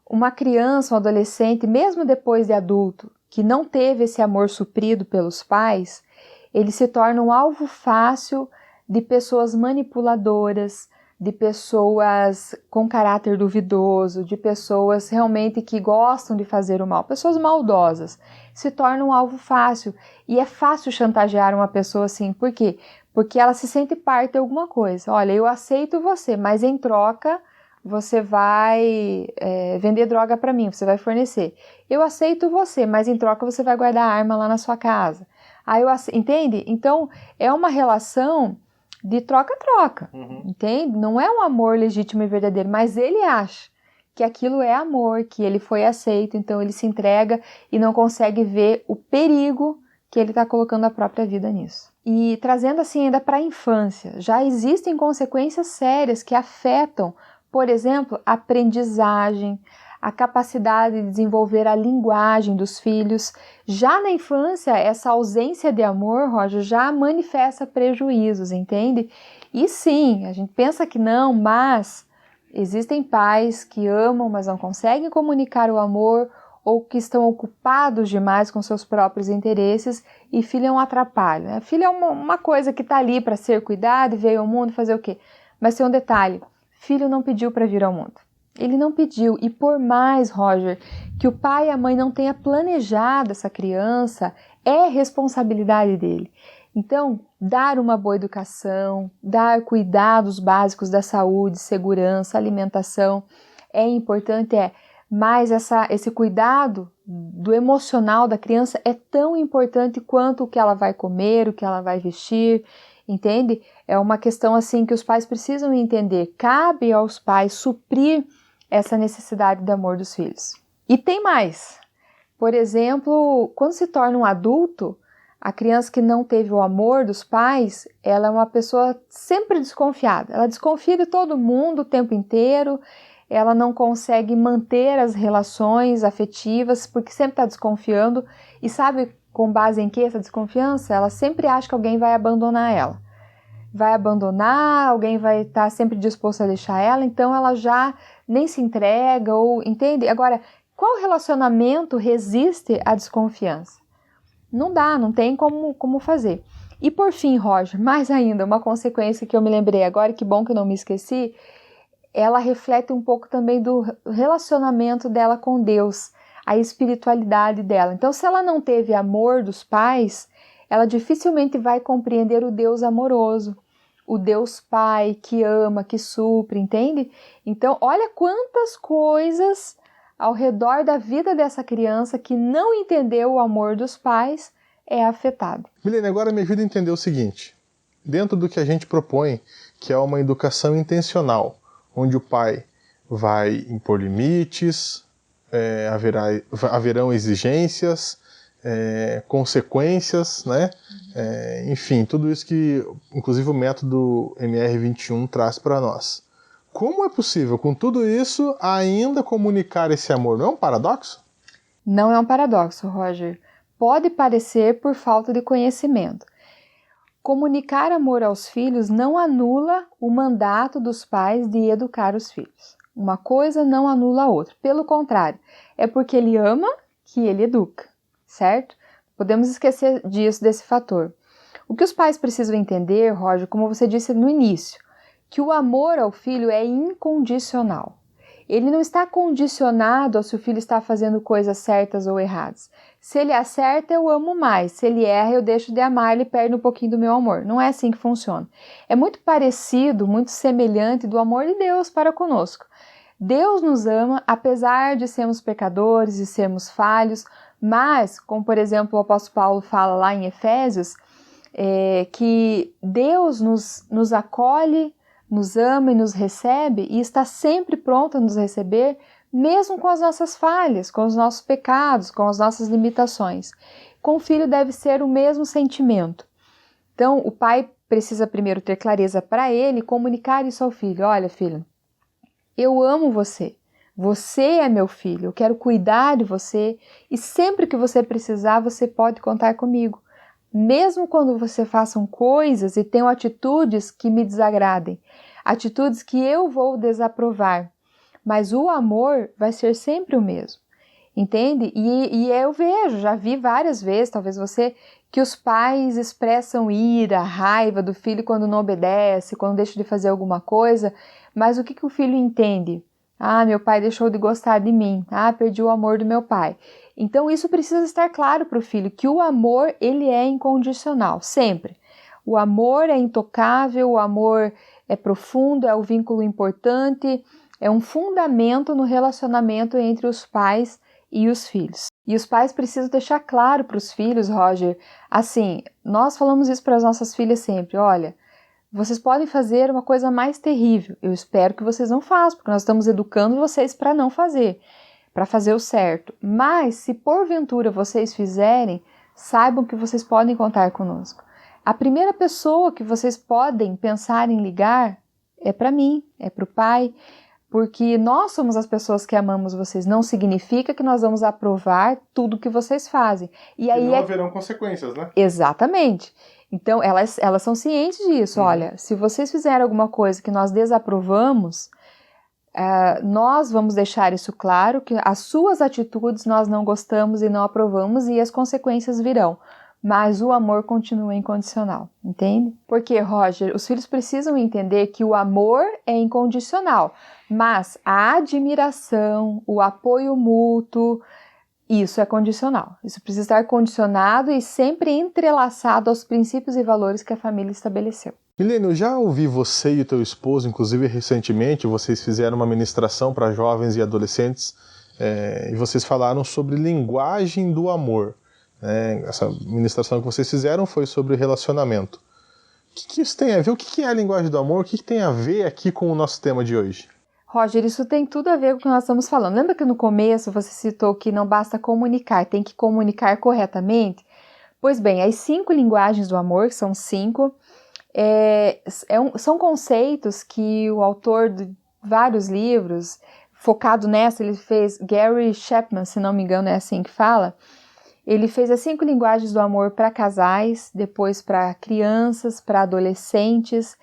Speaker 2: Uma criança, um adolescente, mesmo depois de adulto, que não teve esse amor suprido pelos pais, ele se torna um alvo fácil de pessoas manipuladoras, de pessoas com caráter duvidoso, de pessoas realmente que gostam de fazer o mal, pessoas maldosas, se torna um alvo fácil. E é fácil chantagear uma pessoa assim, por quê? Porque ela se sente parte de alguma coisa. Olha, eu aceito você, mas em troca você vai vender droga para mim, você vai fornecer. Eu aceito você, mas em troca você vai guardar a arma lá na sua casa. Entende? Então, é uma relação de troca-troca, entende? Não é um amor legítimo e verdadeiro, mas ele acha que aquilo é amor, que ele foi aceito, então ele se entrega e não consegue ver o perigo que ele está colocando a própria vida nisso. E trazendo assim ainda para a infância, já existem consequências sérias que afetam, por exemplo, a aprendizagem, a capacidade de desenvolver a linguagem dos filhos. Já na infância, essa ausência de amor, Roger, já manifesta prejuízos, entende? E sim, a gente pensa que não, mas existem pais que amam, mas não conseguem comunicar o amor ou que estão ocupados demais com seus próprios interesses e filho é um atrapalho. Né? Filho é uma coisa que está ali para ser cuidado e veio ao mundo fazer o quê? Mas tem um detalhe, filho não pediu para vir ao mundo. Ele não pediu, e por mais, Roger, que o pai e a mãe não tenham planejado essa criança, é responsabilidade dele. Então, dar uma boa educação, dar cuidados básicos da saúde, segurança, alimentação, é importante, mas esse cuidado do emocional da criança é tão importante quanto o que ela vai comer, o que ela vai vestir, entende? É uma questão assim que os pais precisam entender. Cabe aos pais suprir essa necessidade de amor dos filhos. E tem mais. Por exemplo, quando se torna um adulto, a criança que não teve o amor dos pais, ela é uma pessoa sempre desconfiada. Ela desconfia de todo mundo o tempo inteiro, ela não consegue manter as relações afetivas porque sempre está desconfiando. E sabe com base em que essa desconfiança? Ela sempre acha que alguém vai abandonar ela. vai abandonar, alguém vai estar sempre disposto a deixar ela, então ela já nem se entrega, ou entende? Agora, qual relacionamento resiste à desconfiança? Não dá, não tem como fazer. E por fim, Roger, mais ainda, uma consequência que eu me lembrei agora, que bom que eu não me esqueci, ela reflete um pouco também do relacionamento dela com Deus, a espiritualidade dela. Então, se ela não teve amor dos pais, ela dificilmente vai compreender o Deus amoroso, o Deus Pai que ama, que supre, entende? Então, olha quantas coisas ao redor da vida dessa criança que não entendeu o amor dos pais é afetado.
Speaker 1: Milene, agora me ajuda a entender o seguinte. Dentro do que a gente propõe, que é uma educação intencional, onde o pai vai impor limites, haverão exigências, consequências, né? Enfim, tudo isso que, inclusive, o método MR21 traz para nós. Como é possível, com tudo isso, ainda comunicar esse amor? Não é um paradoxo?
Speaker 2: Não é um paradoxo, Roger. Pode parecer por falta de conhecimento. Comunicar amor aos filhos não anula o mandato dos pais de educar os filhos. Uma coisa não anula a outra. Pelo contrário, é porque ele ama que ele educa, certo? Podemos esquecer desse fator. O que os pais precisam entender, Roger, como você disse no início, que o amor ao filho é incondicional. Ele não está condicionado ao se o filho está fazendo coisas certas ou erradas. Se ele acerta, eu amo mais. Se ele erra, eu deixo de amar, ele perde um pouquinho do meu amor. Não é assim que funciona. É muito parecido, muito semelhante do amor de Deus para conosco. Deus nos ama, apesar de sermos pecadores e sermos falhos, mas, como por exemplo o apóstolo Paulo fala lá em Efésios, que Deus nos acolhe, nos ama e nos recebe e está sempre pronto a nos receber, mesmo com as nossas falhas, com os nossos pecados, com as nossas limitações. Com o filho deve ser o mesmo sentimento. Então, o pai precisa primeiro ter clareza para ele, comunicar isso ao filho. Olha, filho, eu amo você. Você é meu filho, eu quero cuidar de você e sempre que você precisar, você pode contar comigo. Mesmo quando você façam coisas e tenham atitudes que me desagradem, atitudes que eu vou desaprovar, mas o amor vai ser sempre o mesmo, entende? E eu vejo, já vi várias vezes, talvez você, que os pais expressam ira, raiva do filho quando não obedece, quando deixa de fazer alguma coisa, mas o que o filho entende? Ah, meu pai deixou de gostar de mim, perdi o amor do meu pai. Então isso precisa estar claro para o filho, que o amor ele é incondicional, sempre. O amor é intocável, o amor é profundo, é um vínculo importante, é um fundamento no relacionamento entre os pais e os filhos. E os pais precisam deixar claro para os filhos, Roger, assim, nós falamos isso para as nossas filhas sempre, olha, vocês podem fazer uma coisa mais terrível, eu espero que vocês não façam, porque nós estamos educando vocês para não fazer, para fazer o certo. Mas, se porventura vocês fizerem, saibam que vocês podem contar conosco. A primeira pessoa que vocês podem pensar em ligar é para mim, é para o pai, porque nós somos as pessoas que amamos vocês. Não significa que nós vamos aprovar tudo que vocês fazem. E aí
Speaker 1: não haverão consequências, né?
Speaker 2: Exatamente. Então, elas são cientes disso. Olha, se vocês fizerem alguma coisa que nós desaprovamos, nós vamos deixar isso claro, que as suas atitudes nós não gostamos e não aprovamos e as consequências virão. Mas o amor continua incondicional, entende? Porque, Roger, os filhos precisam entender que o amor é incondicional, mas a admiração, o apoio mútuo, isso é condicional. Isso precisa estar condicionado e sempre entrelaçado aos princípios e valores que a família estabeleceu.
Speaker 1: Milene, eu já ouvi você e o teu esposo, inclusive recentemente, vocês fizeram uma ministração para jovens e adolescentes e vocês falaram sobre linguagem do amor. Essa ministração que vocês fizeram foi sobre relacionamento. O que isso tem a ver? O que é a linguagem do amor? O que tem a ver aqui com o nosso tema de hoje?
Speaker 2: Roger, isso tem tudo a ver com o que nós estamos falando. Lembra que no começo você citou que não basta comunicar, tem que comunicar corretamente? Pois bem, as 5 linguagens do amor, que são 5, são conceitos que o autor de vários livros, focado nessa, ele fez, Gary Chapman, se não me engano é assim que fala, Ele fez as 5 linguagens do amor para casais, depois para crianças, para adolescentes.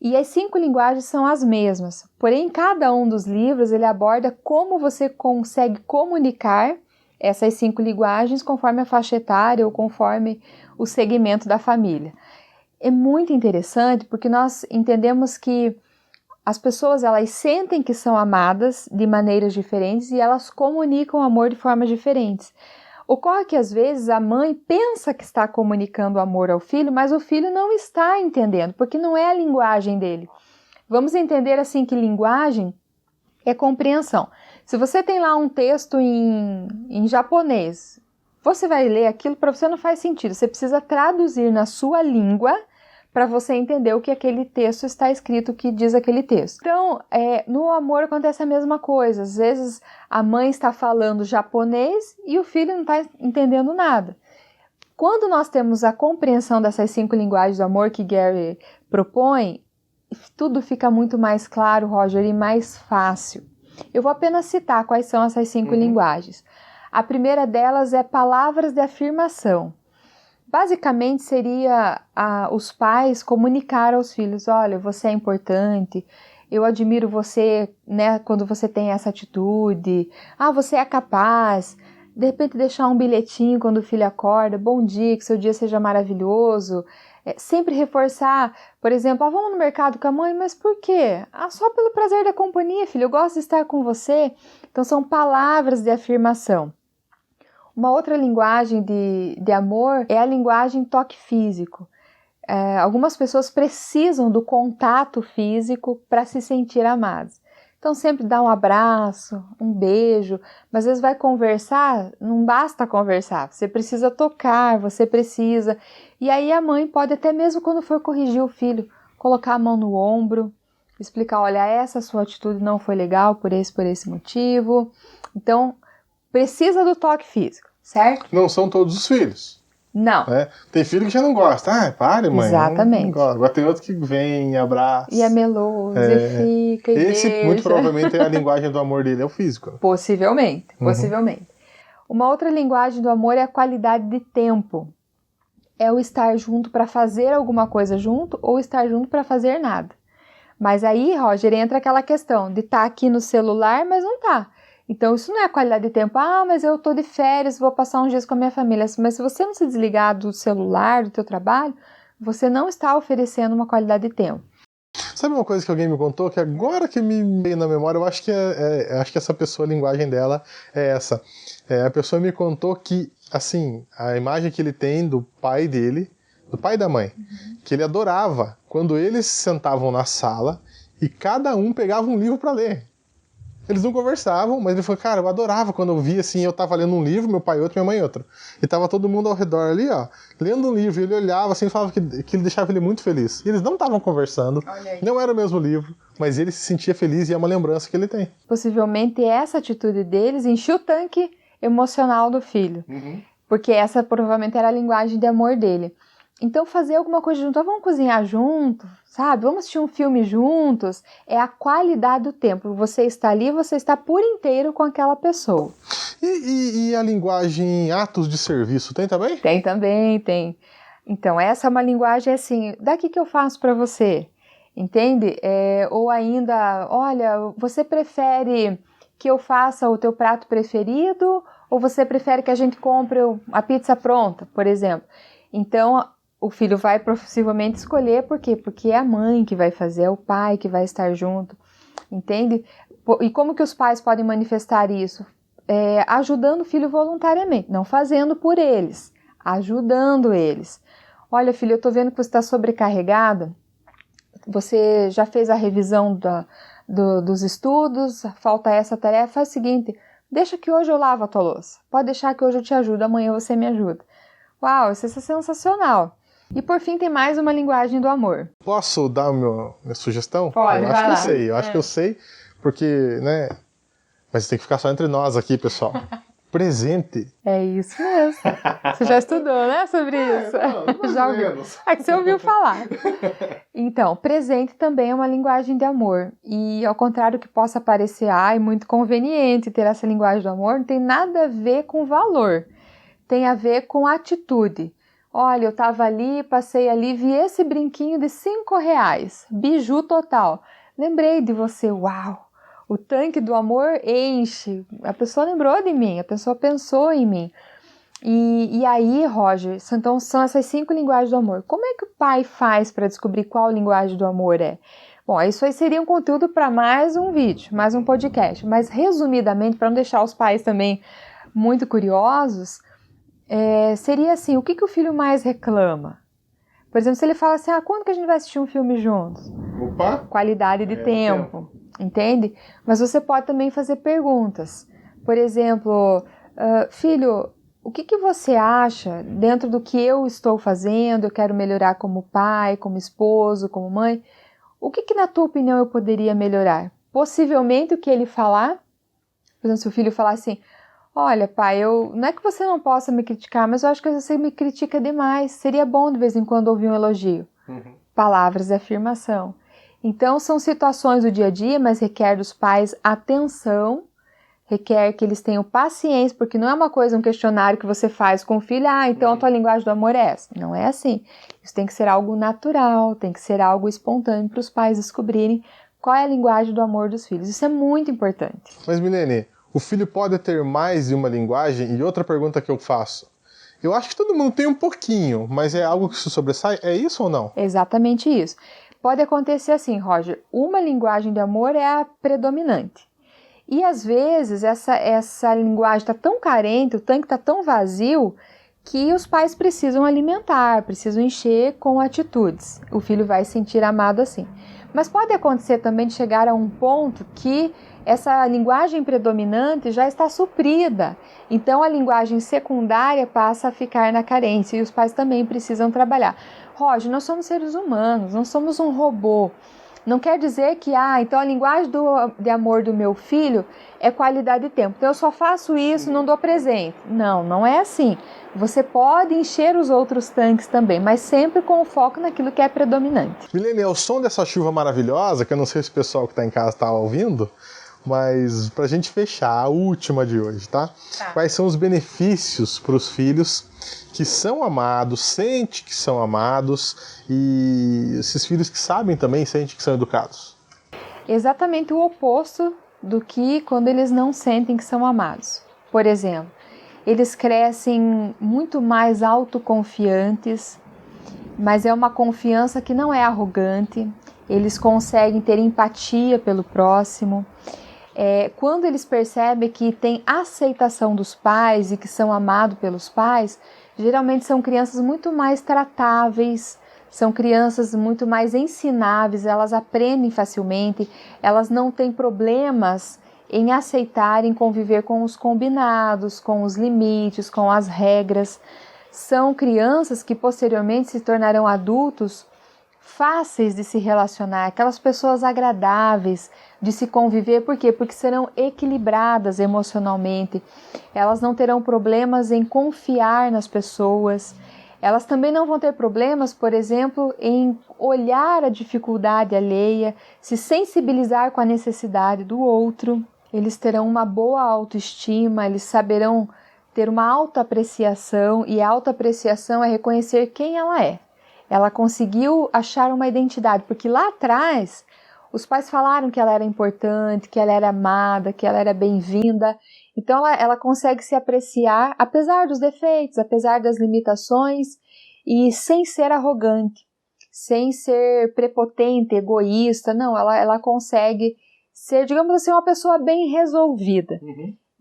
Speaker 2: E as 5 linguagens são as mesmas. Porém, em cada um dos livros ele aborda como você consegue comunicar essas 5 linguagens conforme a faixa etária ou conforme o segmento da família. É muito interessante porque nós entendemos que as pessoas elas sentem que são amadas de maneiras diferentes e elas comunicam amor de formas diferentes. Ocorre que às vezes a mãe pensa que está comunicando amor ao filho, mas o filho não está entendendo, porque não é a linguagem dele. Vamos entender assim que linguagem é compreensão. Se você tem lá um texto em japonês, você vai ler aquilo, para você não faz sentido. Você precisa traduzir na sua língua para você entender o que aquele texto está escrito, o que diz aquele texto. Então, no amor acontece a mesma coisa. Às vezes a mãe está falando japonês e o filho não está entendendo nada. Quando nós temos a compreensão dessas 5 linguagens do amor que Gary propõe, tudo fica muito mais claro, Roger, e mais fácil. Eu vou apenas citar quais são essas 5 linguagens. A primeira delas é palavras de afirmação. Basicamente seria os pais comunicar aos filhos, olha, você é importante, eu admiro você, né, quando você tem essa atitude, você é capaz, de repente deixar um bilhetinho quando o filho acorda, bom dia, que seu dia seja maravilhoso, sempre reforçar, por exemplo, vamos no mercado com a mãe, mas por quê? Só pelo prazer da companhia, filho, eu gosto de estar com você. Então são palavras de afirmação. Uma outra linguagem de amor é a linguagem toque físico. Algumas pessoas precisam do contato físico para se sentir amadas. Então sempre dá um abraço, um beijo, mas às vezes vai conversar, não basta conversar, você precisa tocar, você precisa. E aí a mãe pode até mesmo quando for corrigir o filho, colocar a mão no ombro, explicar, olha, essa sua atitude não foi legal por esse motivo. Então, precisa do toque físico, certo?
Speaker 1: Não são todos os filhos.
Speaker 2: Não.
Speaker 1: Tem filho que já não gosta. Pare, mãe.
Speaker 2: Exatamente.
Speaker 1: Não agora tem outro que vem, abraça.
Speaker 2: E é meloso, e fica, e
Speaker 1: esse,
Speaker 2: deixa.
Speaker 1: muito provavelmente, é a linguagem do amor dele, é o físico.
Speaker 2: Possivelmente. Uma outra linguagem do amor é a qualidade de tempo. É o estar junto para fazer alguma coisa junto ou estar junto para fazer nada. Mas aí, Roger, entra aquela questão de estar aqui no celular, mas não tá. Então, isso não é qualidade de tempo. Mas eu tô de férias, vou passar uns dias com a minha família. Mas se você não se desligar do celular, do teu trabalho, você não está oferecendo uma qualidade de tempo.
Speaker 1: Sabe uma coisa que alguém me contou, que agora que me veio na memória, eu acho que acho que essa pessoa, a linguagem dela é essa. A pessoa me contou que, assim, a imagem que ele tem do pai dele, do pai e da mãe, que ele adorava quando eles sentavam na sala e cada um pegava um livro para ler. Eles não conversavam, mas ele falou, cara, eu adorava quando eu via assim, eu tava lendo um livro, meu pai outro, minha mãe outro. E tava todo mundo ao redor ali, lendo um livro, e ele olhava assim e falava que ele deixava ele muito feliz. E eles não estavam conversando, não era o mesmo livro, mas ele se sentia feliz e é uma lembrança que ele tem.
Speaker 2: Possivelmente essa atitude deles encheu o tanque emocional do filho, porque essa provavelmente era a linguagem de amor dele. Então fazer alguma coisa junto, vamos cozinhar junto, sabe? Vamos assistir um filme juntos. É a qualidade do tempo. Você está ali, você está por inteiro com aquela pessoa.
Speaker 1: E a linguagem atos de serviço, tem também?
Speaker 2: Tem também, tem. Então essa é uma linguagem assim, daqui que eu faço para você, entende? Ou ainda, olha, você prefere que eu faça o teu prato preferido ou você prefere que a gente compre a pizza pronta, por exemplo? Então o filho vai possivelmente escolher, por quê? Porque é a mãe que vai fazer, é o pai que vai estar junto, entende? E como que os pais podem manifestar isso? Ajudando o filho voluntariamente, não fazendo por eles, ajudando eles. Olha, filho, eu tô vendo que você está sobrecarregado, você já fez a revisão dos estudos, falta essa tarefa, faz o seguinte, deixa que hoje eu lavo a tua louça, pode deixar que hoje eu te ajudo, amanhã você me ajuda. Uau, isso é sensacional. E por fim tem mais uma linguagem do amor.
Speaker 1: Posso dar minha sugestão?
Speaker 2: Pode,
Speaker 1: eu acho que eu sei, porque, né? Mas tem que ficar só entre nós aqui, pessoal. Presente.
Speaker 2: É isso mesmo. Você já estudou, né, sobre isso?
Speaker 1: Não,
Speaker 2: já ouviu. É que você ouviu falar. Então, presente também é uma linguagem de amor. E ao contrário que possa parecer muito conveniente ter essa linguagem do amor, não tem nada a ver com valor. tem a ver com atitude. Olha, eu estava ali, passei ali, vi esse brinquinho de R$5, biju total. Lembrei de você, uau, o tanque do amor enche. A pessoa lembrou de mim, a pessoa pensou em mim. E aí, Roger, então são essas 5 linguagens do amor. Como é que o pai faz para descobrir qual linguagem do amor é? Bom, isso aí seria um conteúdo para mais um vídeo, mais um podcast. Mas, resumidamente, para não deixar os pais também muito curiosos, seria assim, o que o filho mais reclama? Por exemplo, se ele fala assim, quando que a gente vai assistir um filme juntos?
Speaker 1: Opa!
Speaker 2: Qualidade de tempo, entende? Mas você pode também fazer perguntas. Por exemplo, filho, o que você acha dentro do que eu estou fazendo? Eu quero melhorar como pai, como esposo, como mãe. O que na tua opinião eu poderia melhorar? Possivelmente o que ele falar, por exemplo, se o filho falar assim, olha pai, não é que você não possa me criticar, mas eu acho que você me critica demais. Seria bom de vez em quando ouvir um elogio. Palavras de afirmação. Então são situações do dia a dia, mas requer dos pais atenção, requer que eles tenham paciência, porque não é uma coisa, um questionário que você faz com o filho, então a tua linguagem do amor é essa. Não é assim. Isso tem que ser algo natural, tem que ser algo espontâneo para os pais descobrirem qual é a linguagem do amor dos filhos. Isso é muito importante.
Speaker 1: Mas, Milene, o filho pode ter mais de uma linguagem? E outra pergunta que eu faço. Eu acho que todo mundo tem um pouquinho, mas é algo que se sobressai? É isso ou não?
Speaker 2: Exatamente isso. Pode acontecer assim, Roger, uma linguagem de amor é a predominante. E às vezes essa linguagem está tão carente, o tanque está tão vazio, que os pais precisam alimentar, precisam encher com atitudes. O filho vai se sentir amado assim. Mas pode acontecer também de chegar a um ponto que essa linguagem predominante já está suprida. Então a linguagem secundária passa a ficar na carência e os pais também precisam trabalhar. Roger, nós somos seres humanos, não somos um robô. Não quer dizer que, então a linguagem de amor do meu filho é qualidade de tempo. Então eu só faço isso, não dou presente. Não, não é assim. Você pode encher os outros tanques também, mas sempre com o foco naquilo que é predominante.
Speaker 1: Milene, o som dessa chuva maravilhosa, que eu não sei se o pessoal que está em casa está ouvindo, mas para a gente fechar, a última de hoje, tá? Quais são os benefícios para os filhos que são amados, sentem que são amados, e esses filhos que sabem também, sentem que são educados?
Speaker 2: Exatamente o oposto do que quando eles não sentem que são amados. Por exemplo, eles crescem muito mais autoconfiantes, mas é uma confiança que não é arrogante, eles conseguem ter empatia pelo próximo. Quando eles percebem que tem aceitação dos pais e que são amados pelos pais, geralmente são crianças muito mais tratáveis, são crianças muito mais ensináveis, elas aprendem facilmente, elas não têm problemas em aceitar, em conviver com os combinados, com os limites, com as regras. São crianças que posteriormente se tornarão adultos fáceis de se relacionar, aquelas pessoas agradáveis de se conviver. Por quê? Porque serão equilibradas emocionalmente, elas não terão problemas em confiar nas pessoas, elas também não vão ter problemas, por exemplo, em olhar a dificuldade alheia, se sensibilizar com a necessidade do outro. Eles terão uma boa autoestima, eles saberão ter uma autoapreciação, e a autoapreciação é reconhecer quem ela é. Ela conseguiu achar uma identidade, porque lá atrás os pais falaram que ela era importante, que ela era amada, que ela era bem-vinda. Então ela consegue se apreciar, apesar dos defeitos, apesar das limitações, e sem ser arrogante, sem ser prepotente, egoísta. Não, ela consegue ser, digamos assim, uma pessoa bem resolvida.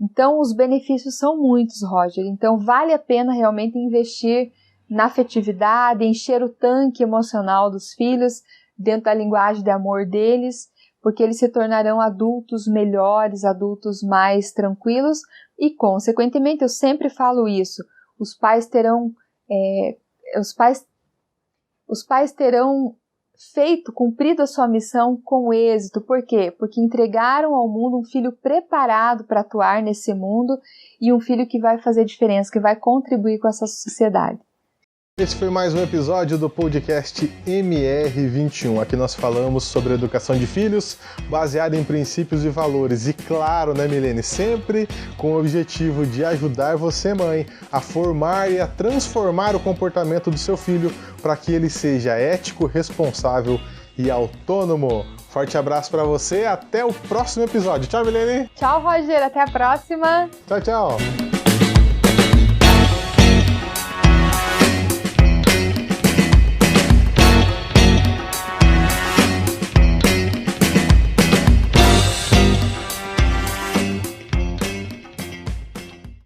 Speaker 2: Então os benefícios são muitos, Roger. Então vale a pena realmente investir na afetividade, encher o tanque emocional dos filhos dentro da linguagem de amor deles, porque eles se tornarão adultos melhores, adultos mais tranquilos e, consequentemente, eu sempre falo isso, os pais terão cumprido a sua missão com êxito. Por quê? Porque entregaram ao mundo um filho preparado para atuar nesse mundo e um filho que vai fazer diferença, que vai contribuir com essa sociedade.
Speaker 1: Esse foi mais um episódio do podcast MR21. Aqui nós falamos sobre a educação de filhos, baseada em princípios e valores. E claro, né, Milene? Sempre com o objetivo de ajudar você, mãe, a formar e a transformar o comportamento do seu filho para que ele seja ético, responsável e autônomo. Forte abraço para você, até o próximo episódio. Tchau, Milene!
Speaker 2: Tchau, Roger, até a próxima!
Speaker 1: Tchau, tchau!